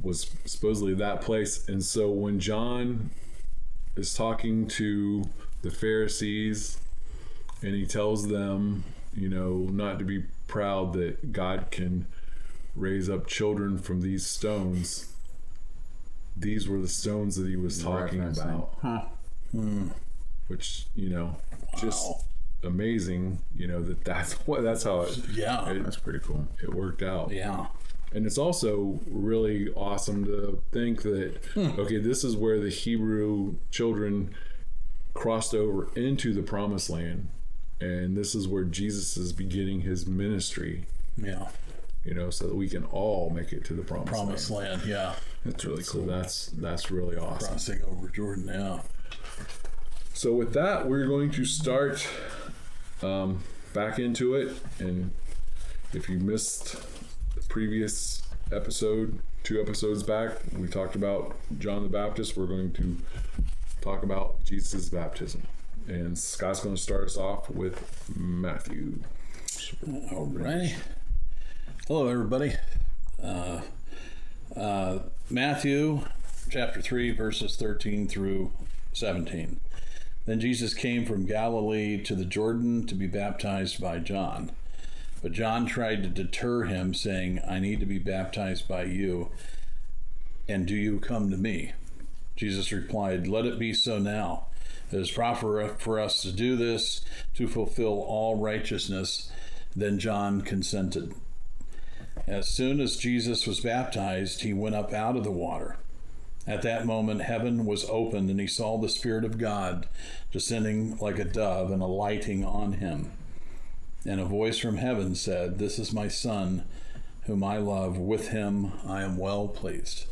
was supposedly that place. And so when John is talking to the Pharisees and he tells them, not to be proud that God can raise up children from these stones, these were the stones that he was talking about. Huh. Which, just amazing, that's how it, That's pretty cool. it worked out. Yeah. And it's also really awesome to think that, okay, this is where the Hebrew children crossed over into the promised land. And this is where Jesus is beginning his ministry. Yeah. So that we can all make it to the promised land. Yeah. That's really cool. So that's really awesome. Crossing over Jordan, yeah. So with that, we're going to start back into it. And if you missed the previous episode, 2 episodes back, we talked about John the Baptist. We're going to talk about Jesus' baptism. And Scott's going to start us off with Matthew. All right. Hello, everybody. Matthew chapter 3, verses 13 through 17. Then Jesus came from Galilee to the Jordan to be baptized by John. But John tried to deter him, saying, I need to be baptized by you, and do you come to me? Jesus replied, Let it be so now, It is proper for us to do this to fulfill all righteousness. Then John consented. As soon as Jesus was baptized, he went up out of the water. At that moment, heaven was opened, and he saw the Spirit of God descending like a dove and alighting on him. And a voice from heaven said, "This is my Son, whom I love. With him I am well pleased."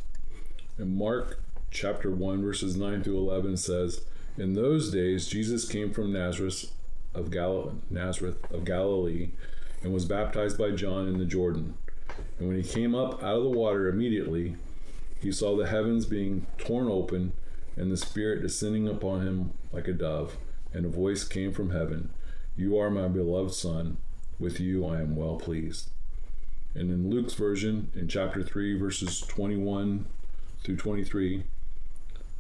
And Mark chapter 1, verses 9 through 11 says, "In those days Jesus came from Nazareth of Galilee and was baptized by John in the Jordan. And when he came up out of the water, immediately he saw the heavens being torn open and the Spirit descending upon him like a dove. And a voice came from heaven, 'You are my beloved Son. With you I am well pleased.'" And in Luke's version, in chapter 3, verses 21 through 23,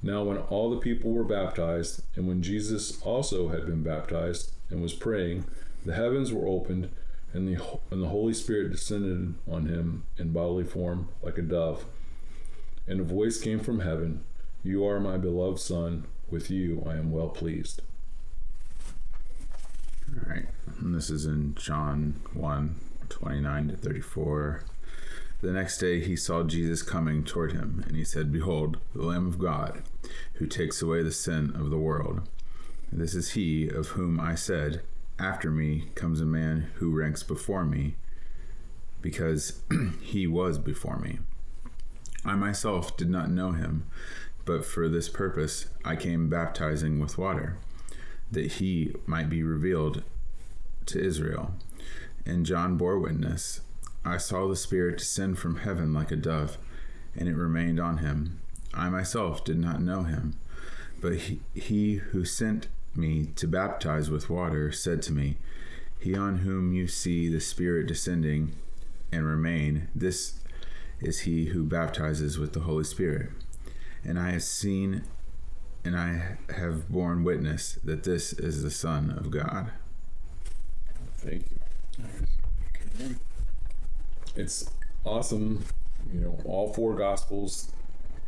"Now when all the people were baptized, and when Jesus also had been baptized and was praying, the heavens were opened, and the Holy Spirit descended on him in bodily form like a dove. And a voice came from heaven, 'You are my beloved Son. With you I am well pleased.'" All right. And this is in John 1, 29 to 34. The next day he saw Jesus coming toward him, and he said, "Behold, the Lamb of God, who takes away the sin of the world. This is he of whom I said, 'After me comes a man who ranks before me, because he was before me.' I myself did not know him, but for this purpose I came baptizing with water, that he might be revealed to Israel." And John bore witness, "I saw the Spirit descend from heaven like a dove, and it remained on him. I myself did not know him, but he who sent me to baptize with water said to me, 'He on whom you see the Spirit descending and remain, this is he who baptizes with the Holy Spirit.' And I have seen and I have borne witness that this is the Son of God." Thank you. It's awesome. All four Gospels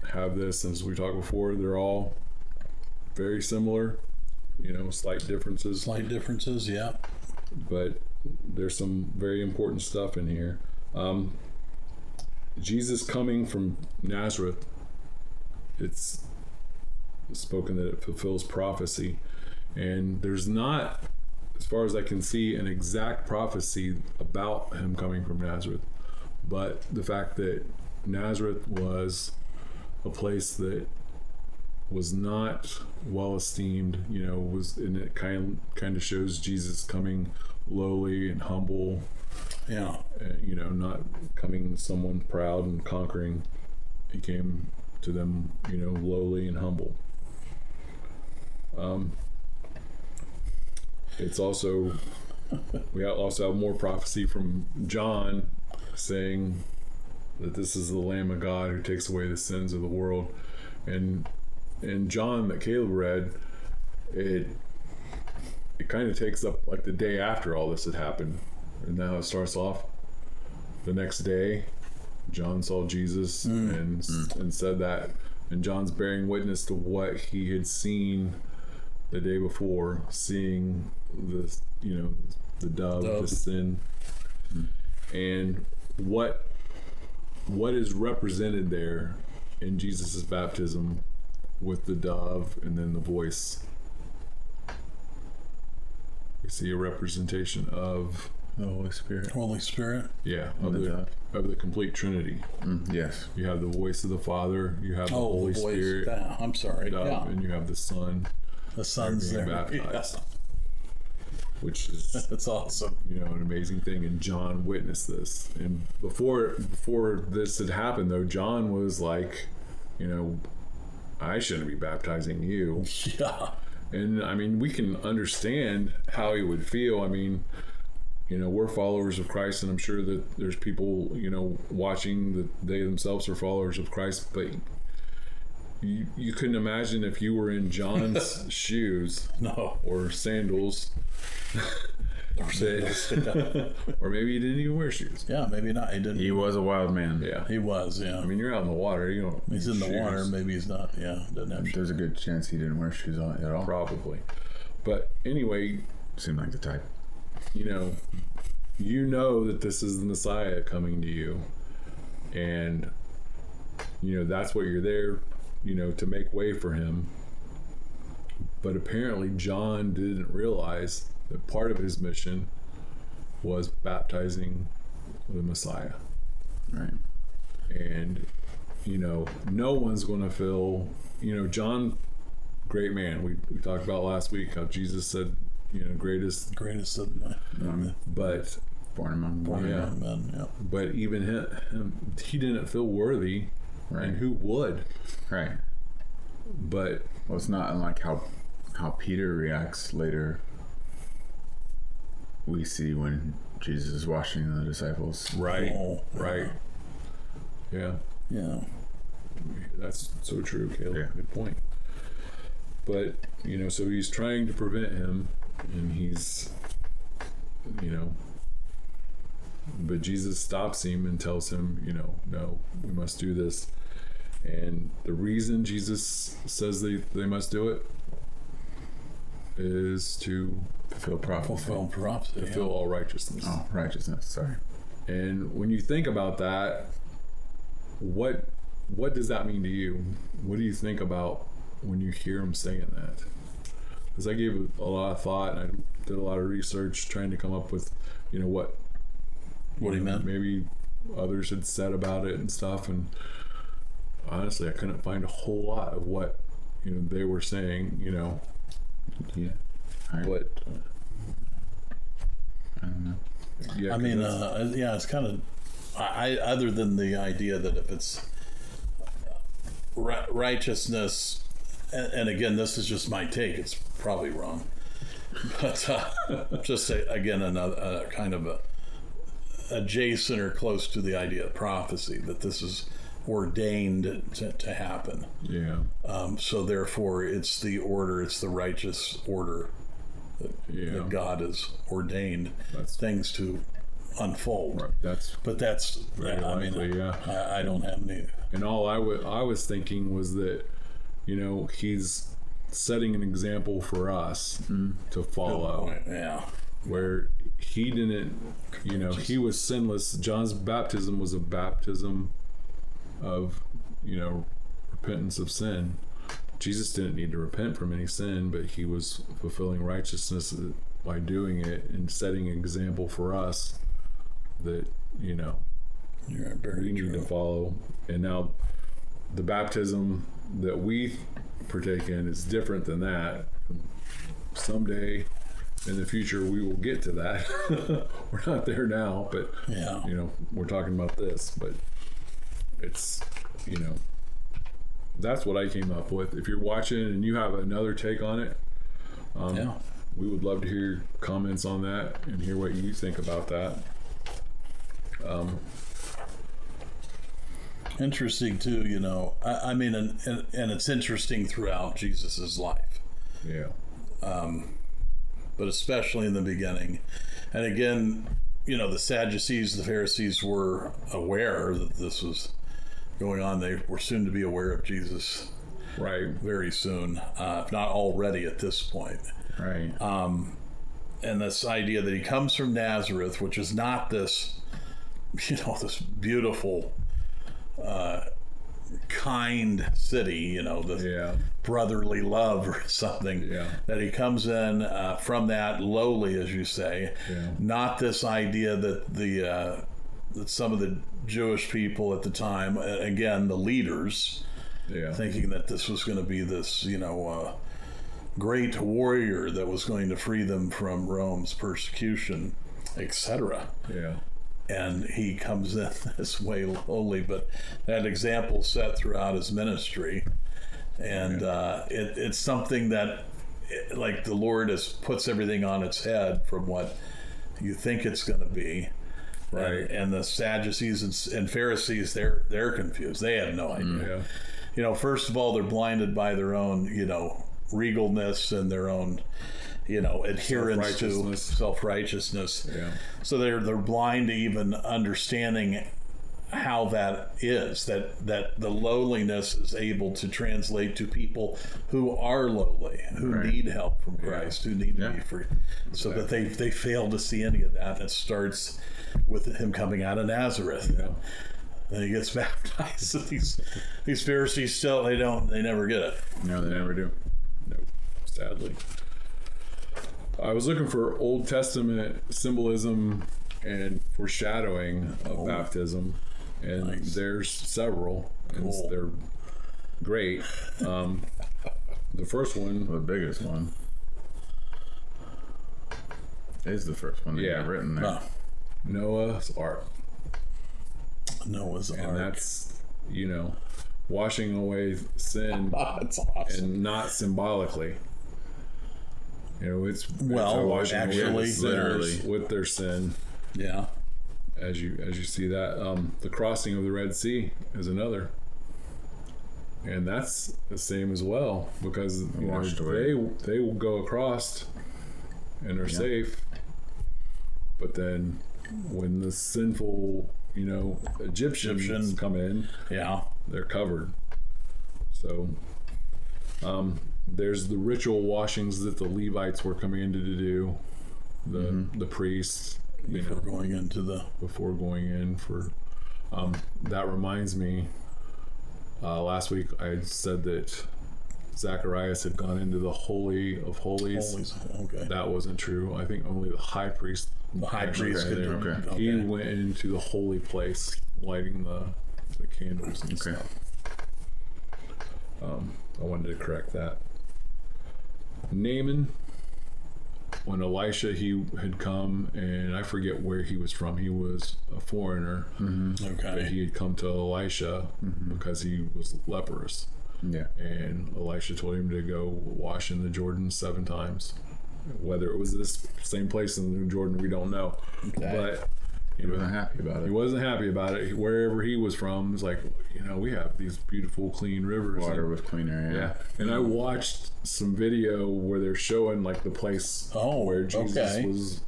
have this. As we talked before, they're all very similar, slight differences. Slight differences, yeah. But there's some very important stuff in here. Jesus coming from Nazareth, it's spoken that it fulfills prophecy. And there's not, as far as I can see, an exact prophecy about him coming from Nazareth. But the fact that Nazareth was a place that was not well esteemed, and it kind of shows Jesus coming lowly and humble. Yeah. Not coming someone proud and conquering. He came to them, lowly and humble. It's also, we also have more prophecy from John saying that this is the Lamb of God who takes away the sins of the world. And in John that Caleb read, it kind of takes up like the day after all this had happened. And now it starts off the next day. John saw Jesus and said that. And John's bearing witness to what he had seen the day before, seeing the dove, the sin, and what is represented there in Jesus's baptism with the dove and then the voice. We see a representation of The Holy Spirit. Holy Spirit. Yeah, of the complete Trinity. Yes. You have the voice of the Father, you have the Holy the voice. Spirit, I'm sorry. dove, and you have the Son. The Son's being there. baptized, which is That's awesome. an amazing thing. And John witnessed this. And before this had happened, though, John was like, I shouldn't be baptizing you. Yeah. And I mean, we can understand how he would feel. I mean, we're followers of Christ, and I'm sure that there's people, watching that they themselves are followers of Christ, but you couldn't imagine if you were in John's shoes, No. or sandals, Or maybe he didn't even wear shoes. Yeah, maybe not. He didn't. He was a wild man. Yeah. He was, yeah. I mean, you're out in the water. You don't. He's in the shoes. water. Maybe he's not. Yeah, doesn't have shoes. There's a good chance he didn't wear shoes on at all. Probably. But anyway, Seemed like the type. you know that this is the Messiah coming to you, and that's what you're there, to make way for him. But apparently John didn't realize that part of his mission was baptizing the Messiah. Right. And no one's going to feel, John, great man. We talked about last week how Jesus said, greatest of but Born among men. men. Yeah. but even him, he didn't feel worthy. Right. And who would? Right. But Well, it's not unlike how Peter reacts later. We see when Jesus is washing the disciples. right, Oh, right, yeah, Yeah. that's so true, Caleb. Yeah. Good point. But so he's trying to prevent him, and he's, but Jesus stops him and tells him, no, we must do this. And the reason Jesus says they must do it is to Fulfill prophecy. Fulfill prophecy. fulfill all righteousness. Oh, righteousness. Sorry. And when you think about that, what does that mean to you? What do you think about when you hear him saying that? Because I gave it a lot of thought, and I did a lot of research trying to come up with, what he meant. Maybe others had said about it and stuff, and honestly, I couldn't find a whole lot of what they were saying. Yeah. But I don't know. yeah, I mean, 'cause that's- yeah, it's kind of. I other than the idea that if it's righteousness, and again, this is just my take. It's probably wrong, but just again another kind of a adjacent or close to the idea of prophecy that this is ordained to happen. yeah, So therefore, it's the order. It's the righteous order yeah, that God has ordained That's- things to unfold. right. That's But that's, very I mean, likely, yeah. I don't have any. And all I was thinking was that, he's setting an example for us to follow, Yeah. where he didn't, he was sinless. John's baptism was a baptism of, repentance of sin. Jesus didn't need to repent from any sin, but he was fulfilling righteousness by doing it and setting an example for us that, You're very we need to true. follow. And now the baptism that we partake in is different than that. Someday in the future we will get to that. We're not there now, but Yeah. we're talking about this, but it's that's what I came up with. If you're watching and you have another take on it, Yeah. we would love to hear your comments on that and hear what you think about that. Interesting too, I mean, and it's interesting throughout Jesus's life, Yeah. but especially in the beginning. And again, the Sadducees, the Pharisees were aware that this was going on. They were soon to be aware of Jesus Right. very soon, if not already at this point. Right. And this idea that he comes from Nazareth, which is not this, this beautiful, kind city, this Yeah. brotherly love or something. Yeah. That he comes in from that lowly, as you say, Yeah. not this idea that that some of the Jewish people at the time, again, the leaders, Yeah. thinking that this was going to be this, great warrior that was going to free them from Rome's persecution, etc. Yeah. And he comes in this way lowly, but that example set throughout his ministry. And it's something that, like, the Lord puts everything on its head from what you think it's going to be. Right. And the Sadducees and Pharisees, they're confused. They have no idea. Yeah. First of all, they're blinded by their own, regalness and their own, adherence to Self-righteousness. self-righteousness. Yeah. So they're blind to even understanding how that is, that the lowliness is able to translate to people who are lowly, who Right. need help from Christ, who need to be free. So that they fail to see any of that. It starts with him coming out of Nazareth. Yeah. Then he gets baptized. These Pharisees still they never get it. No, they never do. No, sadly. I was looking for Old Testament symbolism and foreshadowing of baptism, and Nice. there's several, and Cool. they're great. The first one, The biggest one is the first one that you Yeah. have written there. Oh, Noah's Ark, Noah's and Ark. that's washing away sin, That's awesome. and not symbolically. It's Well, washing away actually, the sinners literally. with their sin. Yeah. As you see that, the crossing of the Red Sea is another, and that's the same as well, because Washed away. they will go across and are safe, but then when the sinful Egyptians come in, Yeah. they're covered. So there's the ritual washings that the Levites were commanded to do, the priests, Before going into the before going in for that reminds me, last week I had said that Zacharias had gone into the Holy of Holies. okay. That wasn't true. I think only the high priest The high priest Okay, could do okay. it. he Okay. went into the holy place, lighting the candles and Okay. stuff. I wanted to correct that. Naaman, when Elisha he had come, and I forget where he was from. He was a foreigner, but Okay. he had come to Elisha because he was leprous, Yeah. and Elisha told him to go wash in the Jordan 7 times. Whether it was this same place in the Jordan, we don't know. But He wasn't happy about he it. wasn't happy about it. Wherever he was from, it's like, we have these beautiful, clean rivers. Water and- was cleaner. yeah. And I watched some video where they're showing like the place where Jesus okay. was,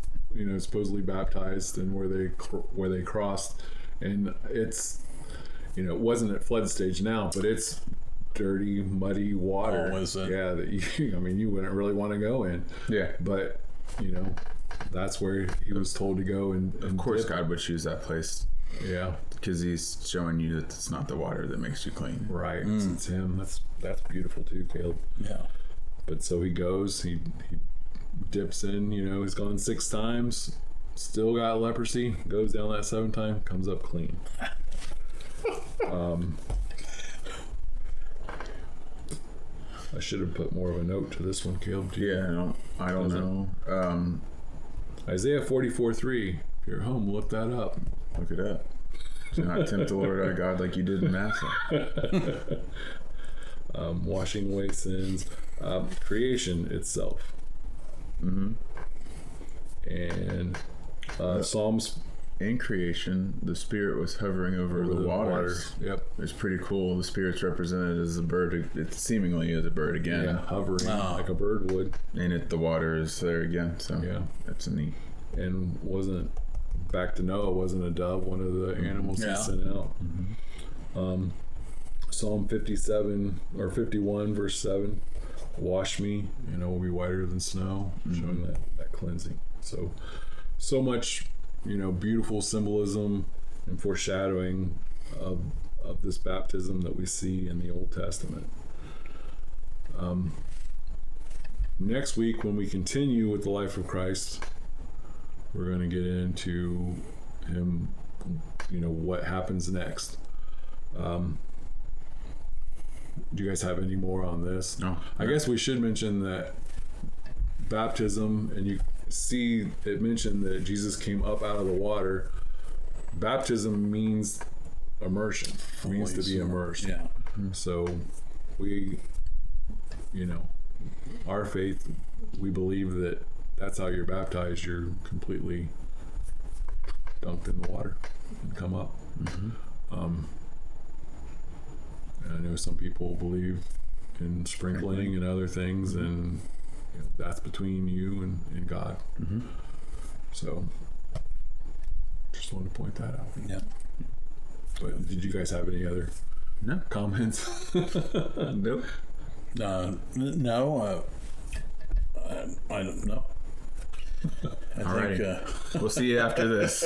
supposedly baptized, and where they crossed, and it's, it wasn't at flood stage now, but it's dirty, muddy water. Oh, is it? Yeah, that you wouldn't really want to go in. Yeah. But that's where he was told to go, and Of course, dip. God would choose that place Yeah, because He's showing you that it's not the water that makes you clean. right. It's him. That's beautiful too, Caleb. Yeah. But so he goes, he dips in, he's gone 6 times, still got leprosy, goes down that 7th time, comes up clean. I should have put more of a note to this one, Caleb. Do you- Yeah, I don't know. Isaiah 44:3. If you're home, look that up. Look it up. Do not tempt the Lord our God like you did in Massa. Washing away sins, creation itself. And Psalms In creation, the Spirit was hovering over the waters. Yep. It's pretty cool. The Spirit's represented as a bird. It's seemingly as a bird again. Yeah, hovering like a bird would. And the water is there again. So Yeah. that's a neat. And wasn't back to Noah, wasn't a dove one of the animals Yeah. he sent out. Psalm 57 or 51 verse 7, wash me, will be whiter than snow, showing that cleansing. So much beautiful symbolism and foreshadowing of this baptism that we see in the Old Testament. Next week, when we continue with the life of Christ, we're going to get into him, what happens next. Do you guys have any more on this? No. I guess we should mention that baptism, and you see it mentioned that Jesus came up out of the water. Baptism means immersion, means to be immersed. Yeah. So we, our faith, we believe that that's how you're baptized. You're completely dunked in the water and come up. And I know some people believe in sprinkling and other things, and that's between you and God. Mm-hmm. So, just wanted to point that out. Yeah. But did you guys have any other comments? Nope. No. I don't know. I think. We'll see you after this.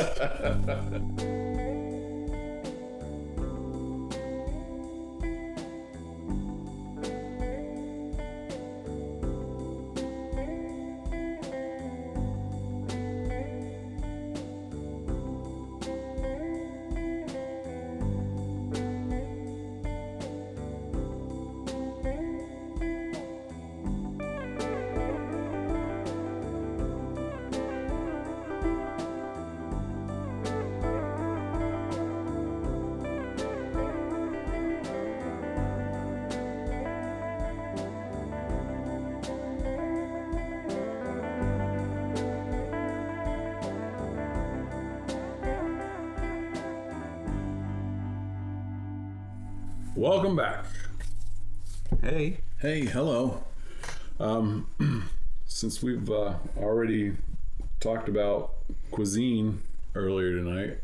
Welcome back. Hey. Hey, hello. Since we've already talked about cuisine earlier tonight,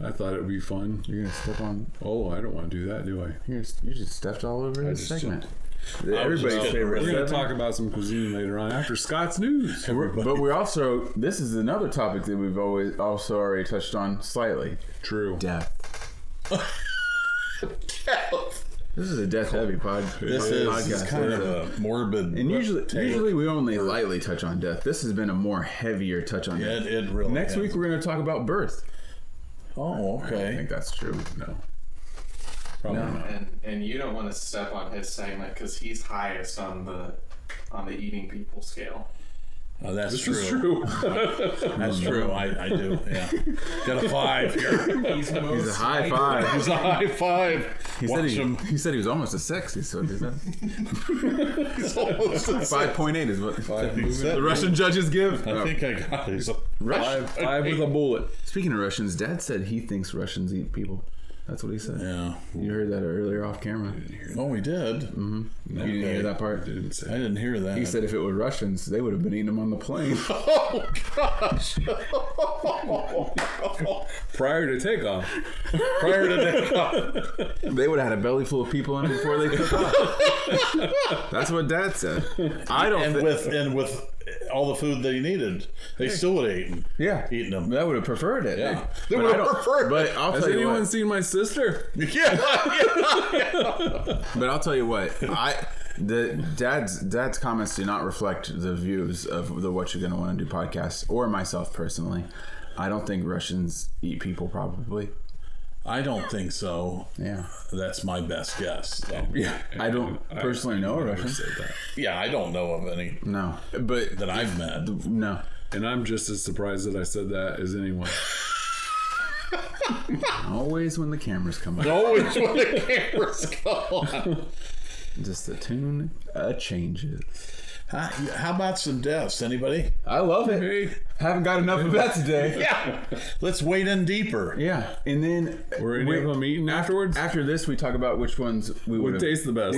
I thought it would be fun. You're gonna step on. Oh, I don't want to do that, do I? You just stepped all over this just segment. Everybody's favorite. We're going to talk about some cuisine later on after Scott's news. But we're also, this is another topic that we've always also already touched on slightly. True. Death. This is a death-heavy This is kind of a morbid. And usually we only lightly touch on death. This has been a more heavier touch on death. It really Next has. week we're going to talk about birth. Oh, I okay. think that's true. No. Probably not. And you don't want to step on his segment because he's highest on the eating people scale. Oh, that's This true. is true. That's true. I do. Yeah. Got a 5 here. He's He's a high 5. He's a high 5. He said he was almost a 6. He said He's almost a 5.8 is what said. the Russian judges give. I think I got it. He's a Five with a bullet. Speaking of Russians, Dad said he thinks Russians eat people. That's what he said. Yeah. You heard that earlier off camera. Oh, we did. Mm-hmm. You didn't hear that part? Didn't say. I didn't hear that. He said if it were Russians, they would have been eating them on the plane. Oh gosh. Prior to takeoff. Prior to that. They would have had a belly full of people in it before they took off. That's what Dad said. I don't. And with all the food they needed, they still would have eaten them. They would have preferred it. Yeah. They But would I have don't- preferred. But I'll Has tell you anyone what. seen my sister? Yeah. But I'll tell you what. Dad's comments do not reflect the views of the What You're Gonna Want to Do podcast or myself personally. I don't think Russians eat people. Probably. I don't think so. Yeah. That's my best guess. So. Yeah. I don't personally know a Russian. Said that. Yeah, I don't know of any No. But that I've met. no. And I'm just as surprised that I said that as anyone. Always when the cameras come up. Always when the cameras go on. Just the tune changes. How about some deaths? Anybody? I love it. Hey, Haven't got enough of that today. Yeah. Let's wade in deeper. Yeah. And then were any of them eating afterwards? after this, we talk about which ones we would Would have. taste the best.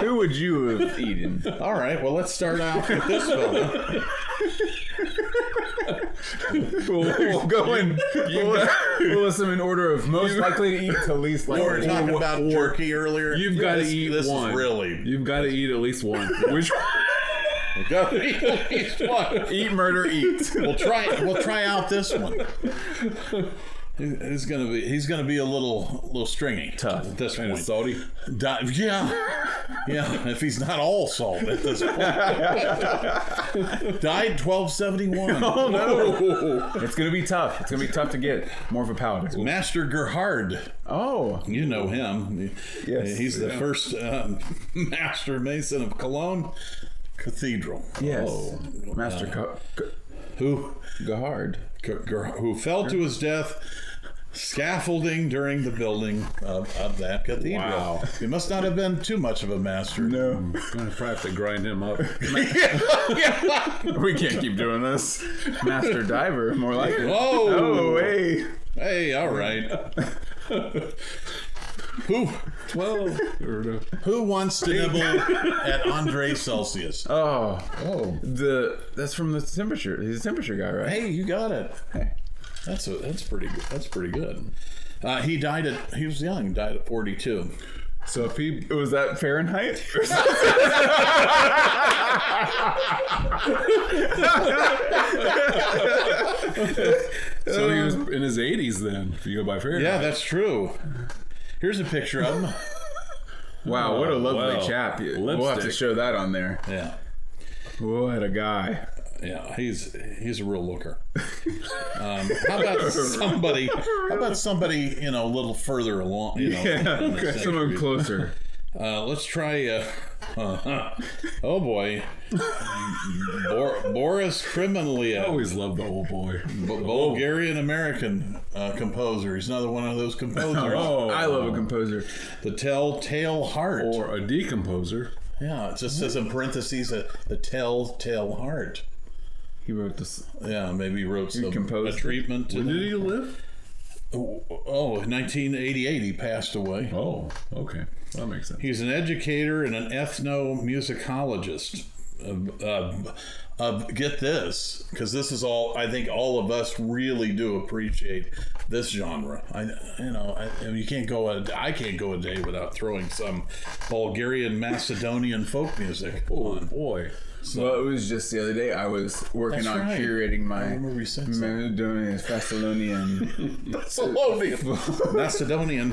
Who would you have eaten? All right. Well, let's start out with this fella. We'll go in. We'll list them in order of most likely to eat to least We were likely. talking about jerky earlier. You've got to eat this one. Is really. You've got to eat at least one. Which We've got to eat at least one. Eat, murder, eat. We'll try out this one. He's gonna be a little stringy, tough at this kind of point. salty? Yeah. If he's not all salt at this point. Died 1271. Oh no! It's gonna be tough. It's gonna be tough to get. More of a powder. Master Gerhard. Oh, You know him. Yes. He's the first master mason of Cologne Cathedral. yes. Oh, Master who Gahard. who fell to his death scaffolding during the building of that cathedral. Wow. He must not have been too much of a master. No, I'm going to probably have to grind him up. we can't keep doing this. Master Diver, more like it. Whoa. Oh, hey. Hey, all right. Who 12. who wants to nibble at Andre Celsius? Oh, that's from the temperature. He's a temperature guy, right? Hey, you got it. Hey. That's pretty good. That's pretty good. He was young, died at 42. So if he Was that Fahrenheit? so he was in his 80s then, if you go by Fahrenheit. Yeah, that's true. Here's a picture of him. Wow, what a lovely Wow. chap. We'll have to Lipstick. show that on there. Yeah. What a guy. Yeah, he's a real looker. How about somebody? A little further along? Someone closer. Let's try. Oh boy, Boris I Krimeliev, always loved the old boy. Bulgarian American composer. He's another one of those composers. Oh, I love a composer. The Telltale Heart. or a decomposer. Yeah, it just says in parentheses the Telltale Heart. He wrote this. Yeah, maybe he wrote a composed it? treatment. When did he live? Oh, in 1988 he passed away. Oh, okay. That makes sense. He's an educator and an ethnomusicologist. Get this, because this is all I think all of us really do appreciate this genre. I mean, you can't go I can't go a day without throwing some Bulgarian Macedonian folk music on. Boy. Well, it was just the other day. I was working That's on right. curating my I remember you said so. Macedonian, Macedonian.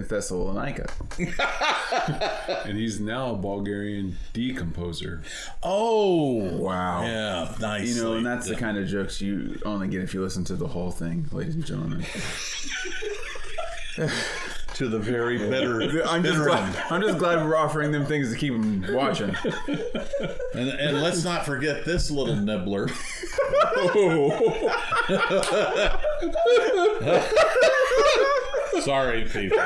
Thessalonica. And he's now a Bulgarian decomposer. Oh, Wow. yeah, nice. You know, and that's the kind of jokes you only get if you listen to the whole thing, ladies and gentlemen. to the very bitter. I'm just glad we're offering them things to keep them watching. And let's not forget this little nibbler. Sorry, people.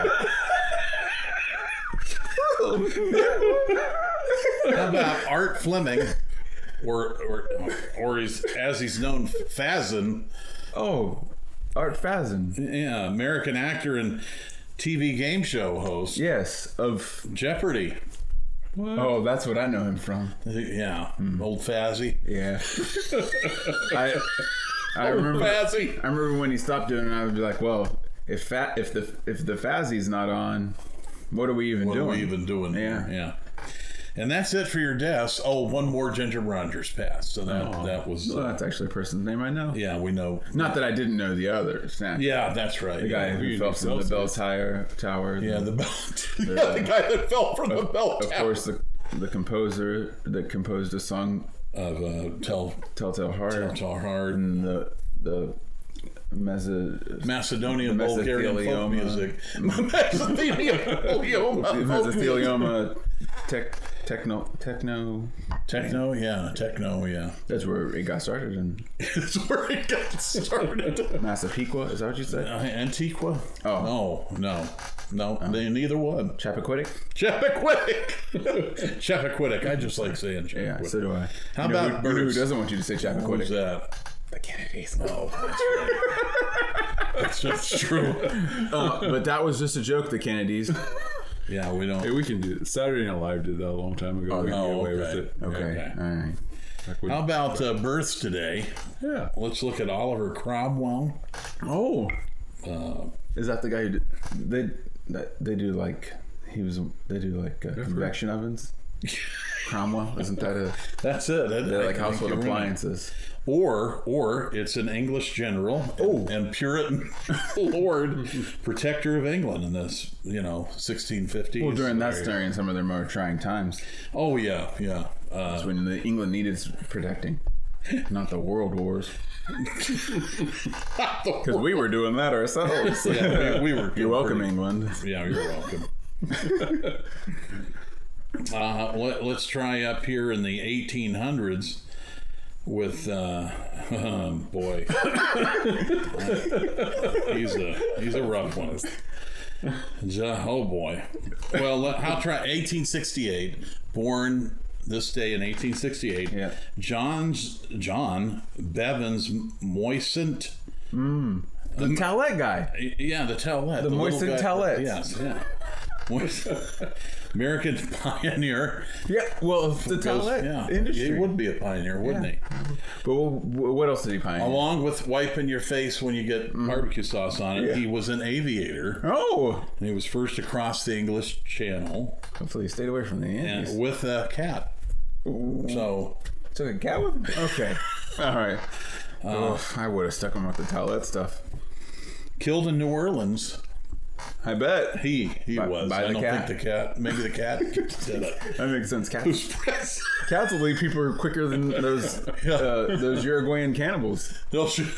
How about Art Fleming, or as he's known, Fazan? Oh, Art Fazan. Yeah, American actor and TV game show host. Yes, of Jeopardy. What? Oh, that's what I know him from. Yeah, old Fazzy. Yeah. I remember. Fazzy. I remember when he stopped doing it. I would be like, well, if the Fazzy's not on, what are we even doing? What are we even doing? Yeah. Yeah. And that's it for your deaths. Oh, one more Ginger Rogers passed. So that was. Well, that's actually a person's name I know. Yeah, we know. Not that I didn't know the others. Naturally. Yeah, that's right. The guy who fell from the bell tower. Yeah, the guy that fell from the bell tower. Of course, the composer that composed a song of Telltale Heart. Telltale Heart. And the Macedonian Bulgarian folk music. Mesothelioma techno, yeah. That's where it got started. And That's where it got started. Massapequa, is that what you said? Antigua? Oh. No. Neither one. Chappaquiddick? Chappaquiddick. I just like saying Chappaquiddick. Yeah, so do I. How about who birds? doesn't want you to say Chappaquiddick? Who's that? The Kennedys. Oh, that's right. That's true. But that was just a joke, the Kennedys. Yeah, we don't. Hey, we can do it. Saturday Night Live did that a long time ago. We can get away with it. Okay, all right. How about births today? Yeah. Let's look at Oliver Cromwell. Oh, is that the guy who they do like convection ovens? Cromwell, isn't that a? That's it. They're like household appliances. Or it's an English general and Puritan lord, protector of England in this, 1650s. Well, during some of their more trying times. Oh yeah. That's when England needed protecting, not the world wars. Because we were doing that ourselves. Yeah, we were. You're welcome, England. Yeah, you're welcome. Let's try up here in the 1800s with boy. He's a rough one. Oh boy. Well, I'll try 1868. Born this day in 1868. Yeah. John Bevans Moisant The towelette guy. Yeah, the towelette. The moistened towelettes. Yes, yeah. American pioneer. Yeah, well, the towelette industry. He would be a pioneer, wouldn't he? But what else did he pioneer? Along with wiping your face when you get barbecue sauce on it, he was an aviator. Oh! And he was first across the English Channel. Hopefully he stayed away from the Yankees. And with a cat. So... Took a cat with him? Okay. All right. I would have stuck him with the towelette stuff. Killed in New Orleans. I bet. He was. By I the don't cat? think the cat. Maybe the cat did it. That makes sense. Cats will leave people quicker than those Uruguayan cannibals. They'll shoot.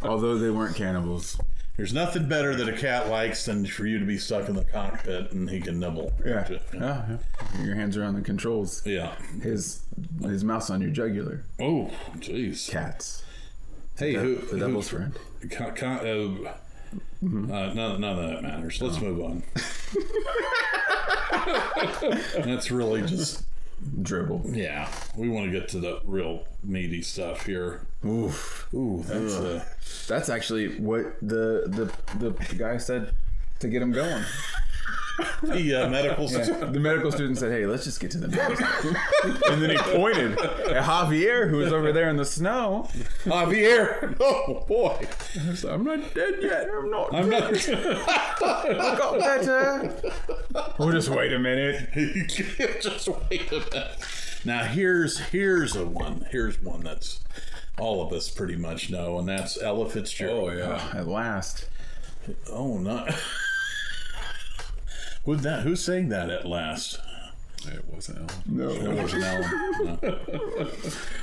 Although they weren't cannibals. There's nothing better that a cat likes than for you to be stuck in the cockpit and he can nibble. Yeah. Your hands are on the controls. Yeah. His mouth's on your jugular. Oh, jeez. Cats. Hey, The devil's friend. None of that matters. Let's move on. That's really just dribble. Yeah, we want to get to the real meaty stuff here. Ooh, that's actually what the guy said to get him going. The medical student. The medical student said, "Hey, let's just get to the medical." And then he pointed at Javier, who was over there in the snow. Javier, oh boy, I'm not dead yet. I'm not. I got better. Oh, just wait a minute. Just wait a minute. Now here's one. Here's one that's all of us pretty much know, and that's Ella Fitzgerald. Oh yeah, at last. Oh no. Who sang that at last? It wasn't Ellen. No, It wasn't Ellen. No.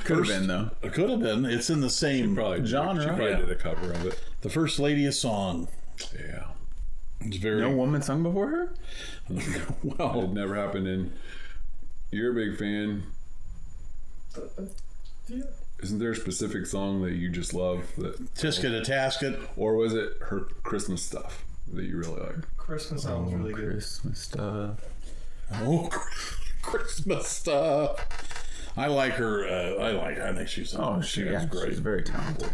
Could have been though. It could have been. It's in the same genre. She probably did a cover of it. The First Lady of Song. Yeah. It's very. No woman sung before her? Well, it never happened. And you're a big fan. Isn't there a specific song that you just love? Tisket a Tasket. Or was it her Christmas stuff that you really like? Christmas sounds really good. Christmas stuff. Oh, Christmas stuff. I like her. I think she's. She was great. She's very talented.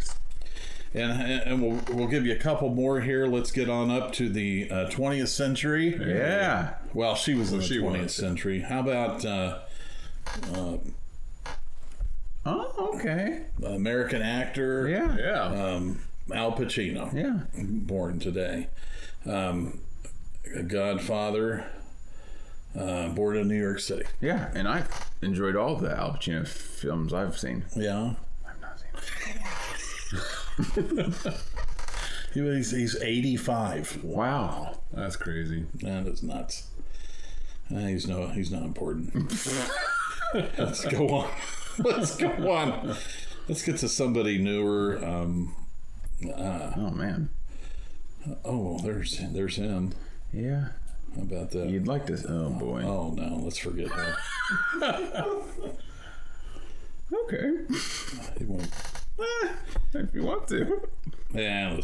And we'll give you a couple more here. Let's get on up to the 20th century. Yeah. Well, she was in the 20th century. How about Oh, okay. American actor? Yeah. Al Pacino. Yeah. Born today. Godfather. Born in New York City. Yeah, and I've enjoyed all the Al Pacino films I've seen. Yeah. I've not seen. He's 85. Wow. That's crazy. That is nuts. He's not important. Let's go on. Let's get to somebody newer. Oh man. Oh, there's him. Yeah. How about that? You'd like to. Oh boy. Oh no, let's forget that. Okay. He won't. If you want to. Yeah,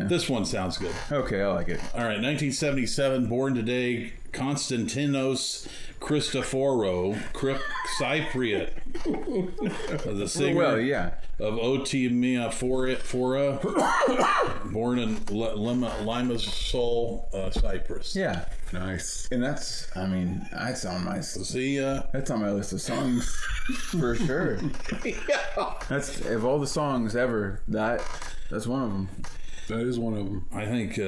this one sounds good. Okay, I like it. All right, 1977, born today, Konstantinos Christophorou, Cypriot, the singer Well, yeah. of Otimia Fora, born in Limassol, Cyprus. Yeah. Nice. And that's on my See, that's on my list of songs for sure. That's of all the songs ever, that's one of them. That is one of them. I think.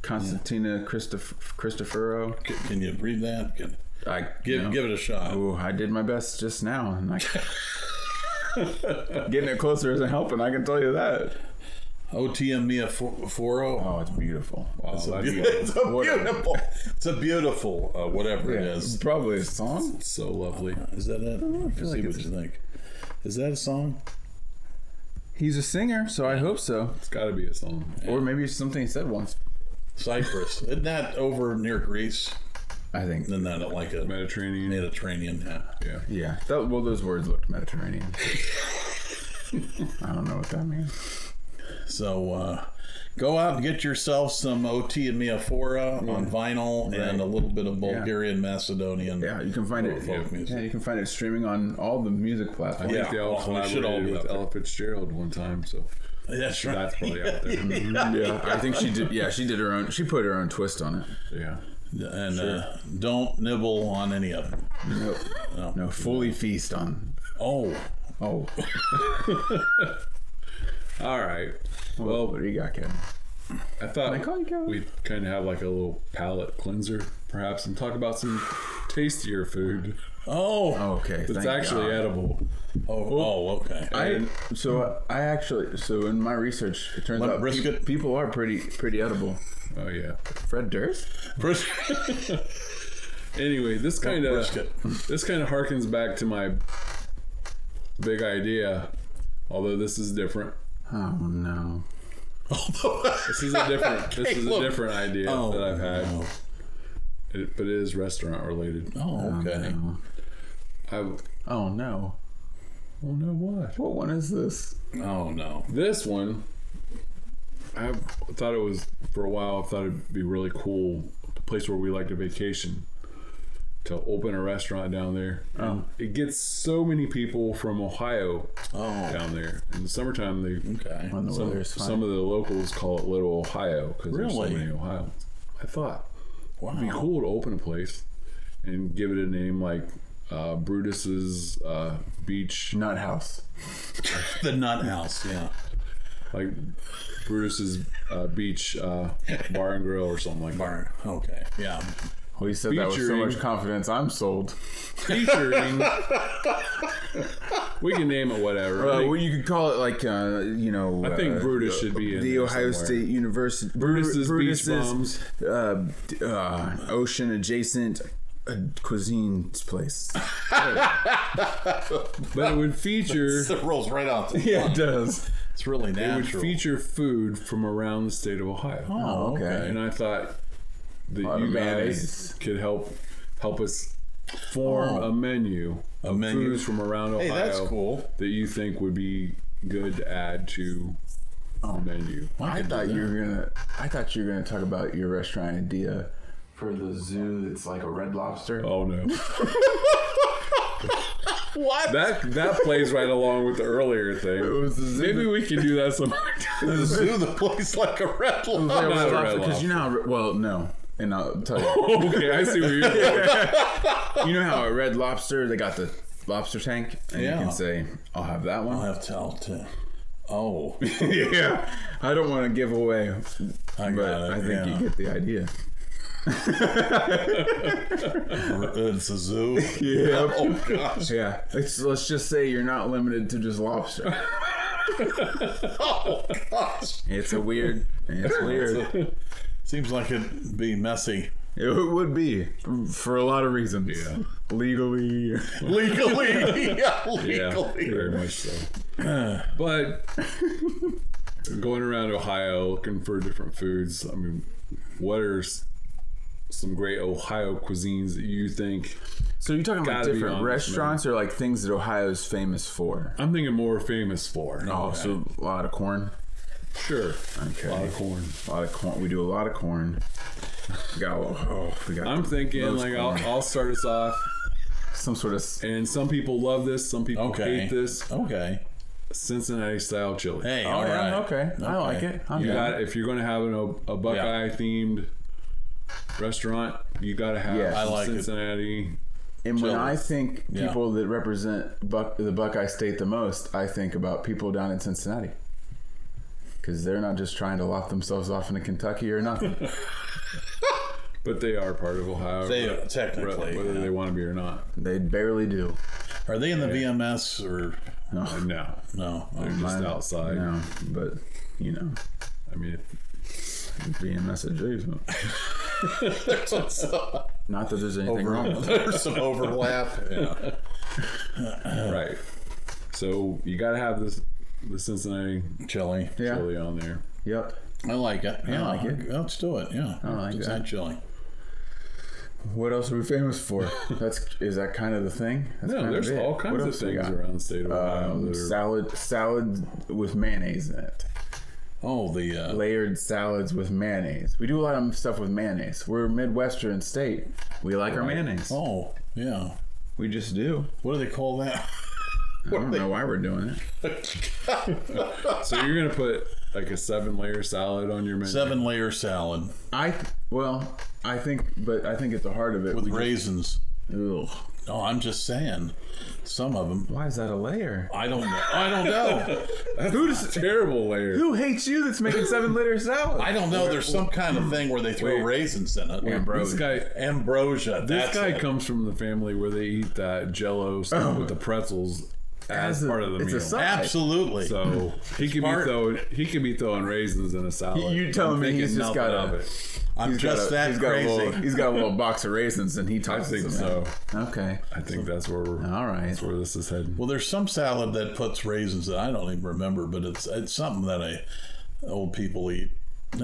Constantina Christophorou. Can you read that? Give it a shot. Oh, I did my best just now, and getting it closer isn't helping. I can tell you that. Otimia Fora. Oh, it's beautiful. Wow, It's a beautiful, whatever it is. Probably a song. It's so lovely. Is that it? Let's see what you think. Is that a song? He's a singer, so I hope so. It's got to be a song. Or maybe it's something he said once. Cyprus. Isn't that over near Greece? I think. Isn't that like a Mediterranean. Yeah. Yeah. Well, those words looked Mediterranean. I don't know what that means. So, Go out and get yourself some OT and Miaphora on vinyl and a little bit of Bulgarian Macedonian. Yeah, you can find it. folk music. Yeah, you can find it streaming on all the music platforms. I think they all we should all collaborated be with out there. Ella Fitzgerald one time, so That's right. that's probably out there. Yeah, I think she did. Yeah, she did her own. She put her own twist on it. Yeah. And don't nibble on any of them. No, fully feast on. Oh. Oh, All right. Well, what do you got, Kevin? I thought call you Kevin? we'd kind of have like a little palate cleanser, perhaps, and talk about some tastier food Oh. Okay, that's thank actually God. edible. Okay. So in my research, it turns Limp out brisket? people are pretty edible. Oh yeah. Fred Durst? Anyway, this kind of brisket. harkens back to my big idea, although this is different. Oh no. This is a different idea that I've had. No. But it is restaurant related. Oh, okay. Oh no. Oh no, what? What one is this? Oh, no. This one, I thought it was, for a while, I thought it'd be really cool, the place where we like to vacation, to open a restaurant down there. And it gets so many people from Ohio down there. In the summertime, When the weather's fine. some of the locals call it Little Ohio because there's so Really? many Ohioans. I thought, Wow. it'd be cool to open a place and give it a name like Brutus's Beach, Nut House. The Nut House, yeah. like Brutus's Beach Bar and Grill or something like that. Bar. Okay, yeah. Well, you said that with so Featuring- much confidence. I'm sold. Featuring, we can name it whatever. Well, you could call it like I think Brutus should be in the there Ohio somewhere. State University. Brutus's Beach Bums. Ocean adjacent cuisine place. But it would feature. It rolls right off. Yeah, it does. It's really It would natural. feature food from around the state of Ohio. Oh, okay. And I thought that lot you of guys mayonnaise. could help us form a menu of menu. foods from around Ohio Hey, that's cool. that you think would be good to add to the menu. I thought you were gonna talk about your restaurant idea for the zoo. That's like a Red Lobster. Oh no. What? That plays right along with the earlier thing. was the zoo Maybe we can do that some The zoo, the place like a red Like a lobster. not a Red because you know how well no, and I'll tell you. Okay, I see where you're going. You know how at Red Lobster they got the lobster tank, and you Yeah. can say, "I'll have that one." I'll have to tell to. Oh, Yeah, I don't want to give away, I but got it. I think you get the idea. It's a zoo. Yeah. Oh gosh. Yeah, let's just say you're not limited to just lobster. Oh gosh. It's weird. Seems like it'd be messy. It would be for a lot of reasons. Yeah. Legally. Legally. Yeah, Yeah, legally. very much so. But going around Ohio looking for different foods, I mean, what are some great Ohio cuisines that you think? So you're talking about Gotta be different on this restaurants or like things that Ohio's famous for? I'm thinking more famous for. Oh, so a lot of corn. Sure. Okay. A lot of corn. A lot of corn. We do a lot of corn. We got I'm thinking roast like corn. I'll start us off, some sort of. and some people love this, some people Okay. hate this. Okay. Cincinnati style chili. Hey, Oh, all yeah, right. okay. I like it. I'm You down. got if you're going to have a Buckeye themed restaurant, you got to have Yeah. I some like it. Cincinnati. And when Chili. I think Yeah. people that represent the Buckeye State the most, I think about people down in Cincinnati. Because they're not just trying to lock themselves off into Kentucky or nothing. But they are part of Ohio. They technically. whether they want to be or not. They barely do. Are they in the VMS or No, no? they're just Mine- outside. No, but, I mean, VMS adjacent. Not that there's anything wrong with it. There's some overlap. Yeah. right. So you got to have the Cincinnati Chili. Yeah. chili on there. Yep. I like it. Yeah, I like it. Let's do it. Yeah. I like It's that. chili. What else are we famous for? Is that kind of the thing? That's No, kind there's of it. all What kinds of else we things got? around the state of Ohio that are Salad with mayonnaise in it. Oh, the layered salads with mayonnaise. We do a lot of stuff with mayonnaise. We're a Midwestern state. We like our mayonnaise. oh yeah. We just do. What do they call that? I don't know why we're doing it. So you're gonna put like a 7-layer salad on your menu? 7-layer salad I think at the heart of it with raisins. Ugh. No, I'm just saying. Some of them. Why is that a layer? I don't know. That's a terrible layer. Who hates you that's making 7-layer salad? I don't know. There's some kind of thing where they throw raisins in it. Ambrosia. This guy comes from the family where they eat that Jello stuff with the pretzels as part of the it's meal. a side. Absolutely. So he could be throwing raisins in a salad. You telling me he's just got of a... it. I'm just that crazy. He's got a little box of raisins and he I tosses think them so. in. Okay. I think that's where we're. All right. That's where this is heading. Well, there's some salad that puts raisins that I don't even remember, but it's something that old people eat. I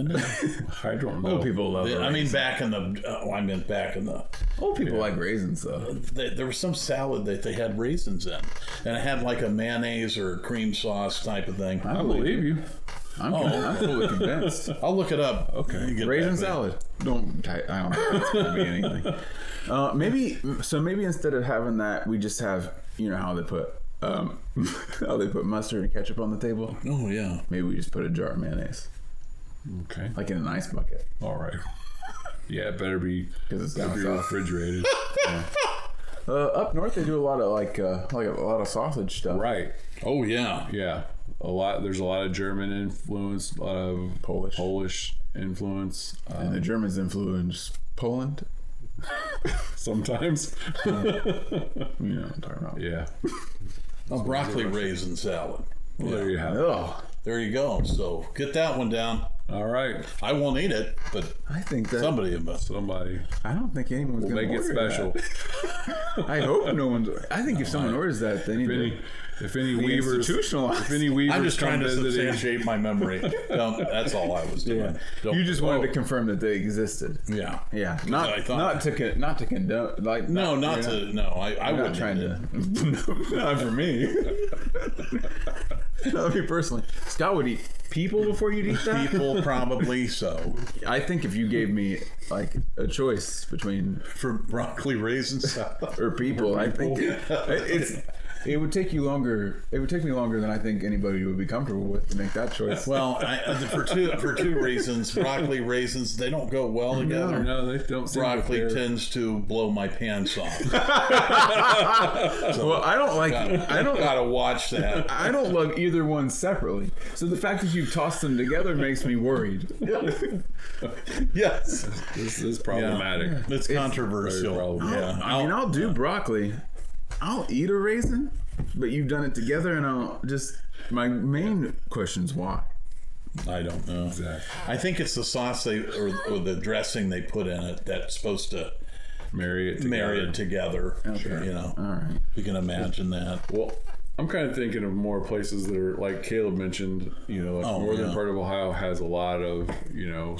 don't know. Old people love it. I mean, back in the. Old people like raisins, though. There was some salad that they had raisins in, and it had like a mayonnaise or cream sauce type of thing. I believe you. I'm fully convinced. I'll look it up. Okay. Raisin salad. I don't think it's going to be anything. Maybe instead of having that, we just have, you know how they put mustard and ketchup on the table? Oh, yeah. Maybe we just put a jar of mayonnaise. Okay. Like in an ice bucket. All right. Yeah, it better be refrigerated. Yeah. Up north, they do a lot of like a lot of sausage stuff. Right. Oh, yeah. Yeah. There's a lot of German influence, a lot of Polish influence. And the Germans influence Poland. Sometimes. You know what I'm talking about. Yeah. A broccoli raisin salad. Well, there you have it. Oh, There you go. So get that one down. All right. I won't eat it, but I think that somebody must. Somebody I don't think anyone's will going to make it special. I hope no one's. I think if someone orders that, they need to. If any weavers, institutionalized. if any weavers I'm just trying to come visiting, substantiate my memory. That's all I was doing. You just wanted to confirm that they existed. Yeah. Yeah, I thought- not to condone. Like No, I I'm wouldn't not trying eat to. it. Not for me. Not me personally. Scott would eat people before you'd eat that. People probably so. I think if you gave me like a choice between For broccoli raisin salad. or people, I think it would take you longer. It would take me longer than I think anybody would be comfortable with to make that choice. Well, for two reasons, broccoli raisins, they don't go well together. no, they don't. seem Broccoli to tends to blow my pants off. Well, I don't like. I don't. Gotta watch that. I don't love either one separately. So the fact that you toss them together makes me worried. Yes, This is problematic. it's controversial. very problematic. Yeah, I mean, I'll do broccoli. I'll eat a raisin, but you've done it together, and I'll just. My main question is why. I don't know. Exactly. I think it's the sauce or the dressing they put in it that's supposed to Marry it together. Okay. You know, All right. you can imagine that. Well, I'm kind of thinking of more places that are like Caleb mentioned. You know, like northern part of Ohio has a lot of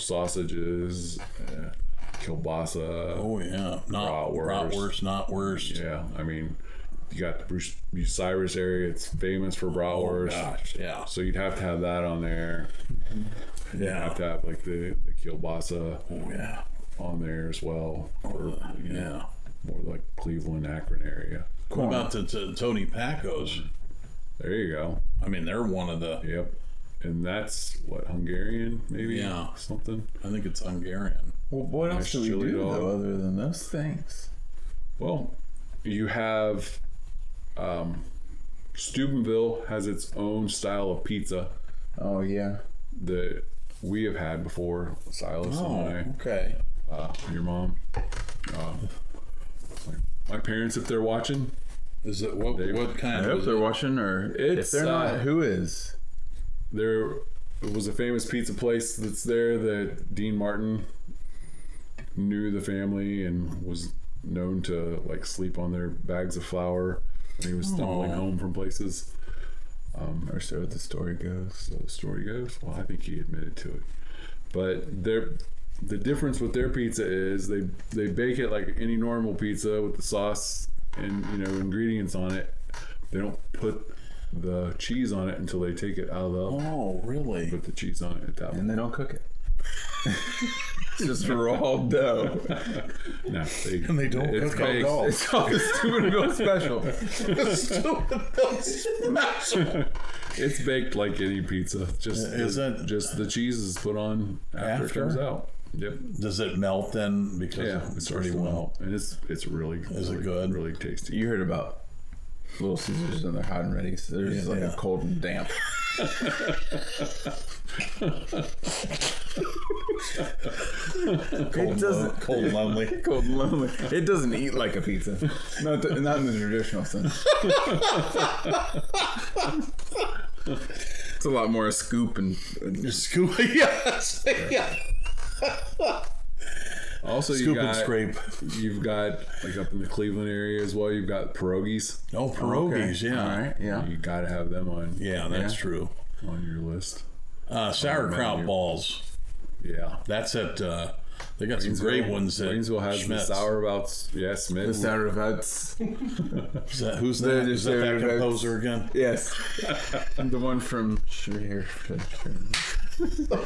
sausages, kielbasa. Oh yeah, bratwurst. Yeah, I mean, you got the Bucyrus area. It's famous for bratwurst. Gosh, yeah. So you'd have to have that on there. Yeah. You'd have to have like the kielbasa Oh yeah. on there as well. Yeah. More like Cleveland, Akron area. What about the Tony Pacos? There you go. I mean, they're one of the. Yep. And that's what, Hungarian maybe? Yeah. Something. I think it's Hungarian. Well, what else do we chili do dog. though, other than those things? Well, you have Steubenville has its own style of pizza Oh yeah. that we have had before. Silas and okay. I, your mom, my parents, if they're watching. Is it what I kind hope of? they're watching, or It's, if they're not, who is? There was a famous pizza place that's there that Dean Martin knew the family and was known to like sleep on their bags of flour when he was stumbling home from places. Or so the story goes. So the story goes. Well, I think he admitted to it. But the difference with their pizza is they bake it like any normal pizza with the sauce and ingredients on it. They don't put the cheese on it until they take it out of the oven. Oh, really? Put the cheese on it at that And point. they don't cook it. It's just raw dough. No, And they don't it's cook at baked. all. It's called the Steubenville Special. It's baked like any pizza. Just Is it? Just the cheese is put on after it comes out. Yep. Does it melt then? Because Yeah, it starts to melt, and it's really Is it really, good? Really tasty. You heard about Little Caesars and they're hot and ready. So they're just like a cold and damp. It doesn't cold and lonely. cold and lonely. It doesn't eat like a pizza. Not in the traditional sense. It's a lot more a scoop and Scoop. Yes. Yeah. Also, Scoop and scrape. You've got like up in the Cleveland area as well. You've got pierogies. Oh, pierogies. Yeah. all right, yeah. You got to have them on Yeah, that's true. on your list. Sauerkraut menu. balls. Yeah. That's at. They got some great ones at Waynesville has Schmidt's. the sourabouts. Yeah, The Smith. Sauerkrauts. Is that, who's that? Is that composer again? Yes. The one from The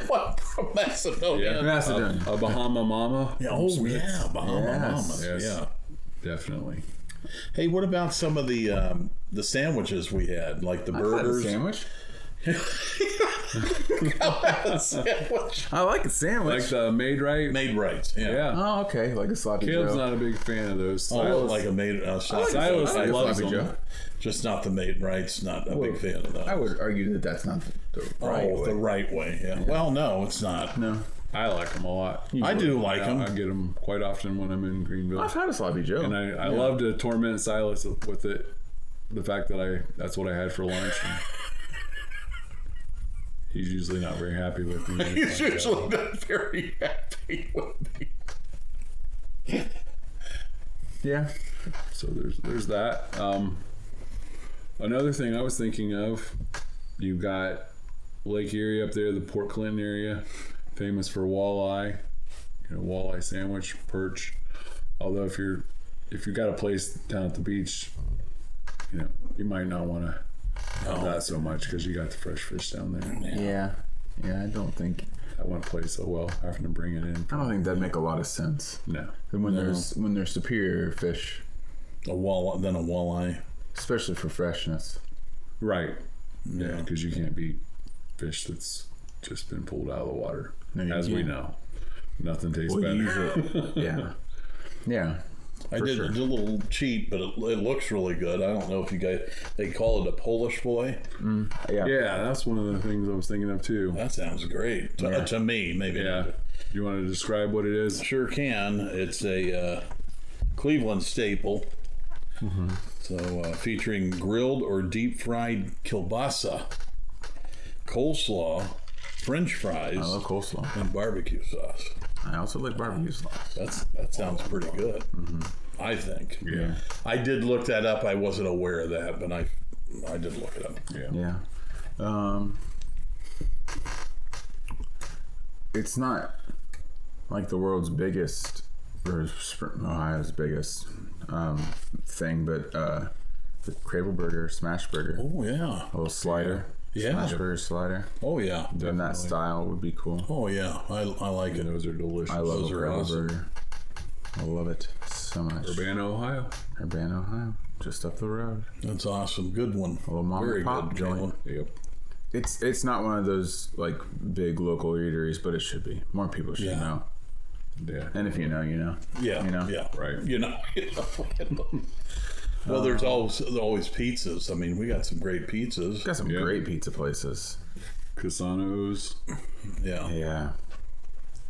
one from Macedonia. Yeah. Macedonia. A Bahama Mama. Yeah, oh yeah, Bahama Yes. Mamas. Yes. Yeah. Definitely. Hey, what about some of the sandwiches we had, like the I've had a burgers? sandwich. Sandwich. I like a sandwich. Like the made right. Made right. Yeah. Yeah. Oh, okay. Like a sloppy Caleb's Joe. not a big fan of those. Oh, Silas, like a made. Silas I like loves sloppy them. Joe. Just not the made rights. Not a big fan of that. I would argue that that's not the right way. the right way. Yeah. Well, no, it's not. No. I like them a lot. I do like them. I get them quite often when I'm in Greenville. I've had a sloppy Joe. And I love to torment Silas with it. The fact that that's what I had for lunch. And he's usually not very happy with me. He's usually not very happy with me. Yeah. So there's that. Another thing I was thinking of, you've got Lake Erie up there, the Port Clinton area, famous for walleye, walleye sandwich, perch. Although if you've got a place down at the beach, you might not want to have that so much because you got the fresh fish down there. Yeah. Yeah, I don't think That wouldn't play so well having to bring it in. I don't think that'd make a lot of sense. No. When there's superior fish, A walleye. especially for freshness. Right. Yeah, because you can't beat fish that's just been pulled out of the water. No, you As we can't. know. Nothing tastes Well, better. usually, yeah. Yeah. I did a little cheat, but it looks really good. I don't know if they call it a Polish boy. Yeah. Yeah, that's one of the things I was thinking of too. That sounds great to me. Maybe Yeah. not. You want to describe what it is? Sure can. It's a Cleveland staple. So featuring grilled or deep fried kielbasa, coleslaw, French fries, I love coleslaw. and barbecue sauce. I also like barbecue sauce. That sounds pretty good. I think. Yeah. I did look that up. I wasn't aware of that, but I did look it up. Yeah. Yeah. It's not like the world's biggest or Ohio's biggest thing, but the Crable Burger, Smash Burger, Oh yeah. a little slider, Yeah. Smash Burger slider, Oh yeah. in that style would be cool. Oh yeah. I like it. Those are delicious. I love Those a are Crable awesome. Burger. I love it so much. Urbana, Ohio. Urbana, Ohio, just up the road. That's awesome. Good one. A little mom Very and pop good, joint. Caleb. Yep. It's not one of those like big local eateries, but it should be. More people should Yeah. know. Yeah. And if you know, you know. Yeah. You know? Yeah. Right. You know. Well, there's always pizzas. I mean, we got some great pizzas. Got some Yeah. great pizza places. Casanos. Yeah. Yeah.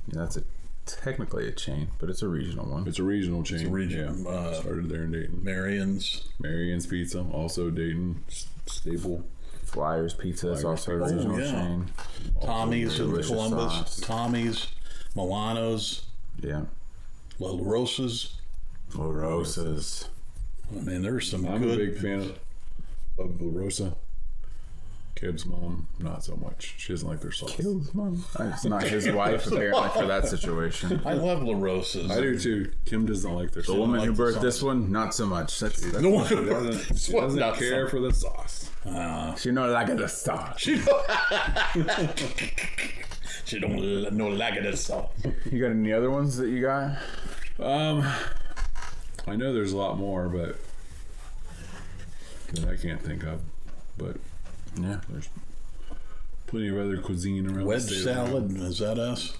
That's technically a chain, but it's a regional one. It's a regional chain. It's a region. Yeah. Started there in Dayton. Marion's. Marion's Pizza, also Dayton staple. Flyers Pizza is also a Flyers regional Pizza. Oh, yeah. chain. Tommy's in delicious Columbus. sauce. Tommy's. Milano's. Yeah. La Rosa's. La Rosa's. I mean, there's some I'm good. a big fan of La Rosa. Kib's mom, not so much. She doesn't like their sauce. It's not his wife, apparently, for that situation. I love La Rosa's. I do too. Kim doesn't like their sauce. The woman like who the birthed sauce. this one, not so much. That's No one She doesn't care for the sauce. She don't like the sauce. She don't know like it so. You got any other ones that you got? I know there's a lot more, but that I can't think of. But Yeah. there's plenty of other cuisine around. Wedge the state. salad, is that us?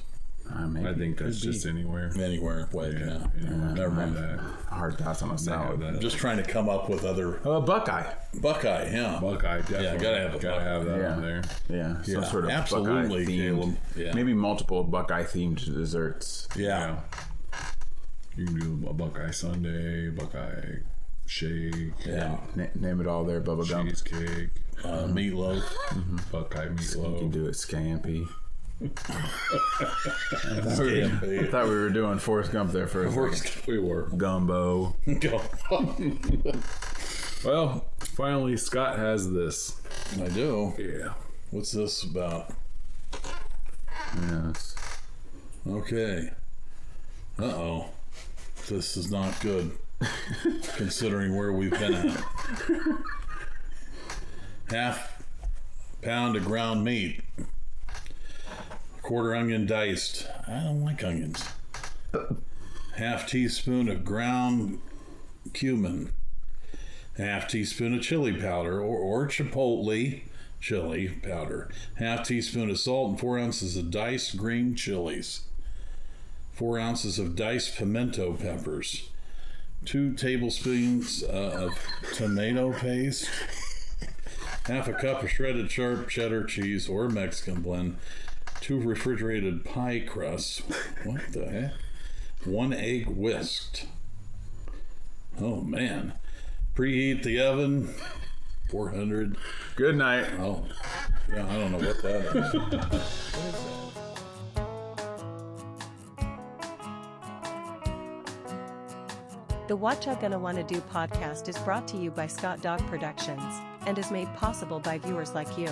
Maybe. I think that's just anywhere. Anywhere, wedge, yeah. Anywhere. Never mind. That. Hard pass on a salad. That. I'm just trying to come up with other Buckeye. Buckeye, yeah. Buckeye, definitely. Yeah, gotta have that Yeah. on there. Yeah, some Yeah, sort of absolutely, Buckeye themed. Caleb. Yeah. Maybe multiple Buckeye themed desserts. Yeah. You can do a Buckeye Sundae, Buckeye Shake, Yeah. Name it all there, Bubba Gump. cheesecake, Meatloaf. Buckeye You can meatloaf. do it scampi. I Scampi. thought we were doing Forrest Gump there for a second. We were. Gumbo. Go. Well, finally, Scott has this. I do. Yeah. What's this about? Yes. Okay. Uh-oh. This is not good. Considering where we've been at. Half pound of ground meat. Quarter onion diced. I don't like onions. Half teaspoon of ground cumin. Half teaspoon of chili powder or chipotle chili powder. Half teaspoon of salt and 4 ounces of diced green chilies. 4 ounces of diced pimento peppers. 2 tablespoons of tomato paste. Half a cup of shredded sharp cheddar cheese or Mexican blend. 2 refrigerated pie crusts. What the heck? 1 egg whisked. Oh, man. Preheat the oven. 400. Good night. Oh, yeah, I don't know what that is. The Whatchagonnawannado podcast is brought to you by Scott Dog Productions and is made possible by viewers like you.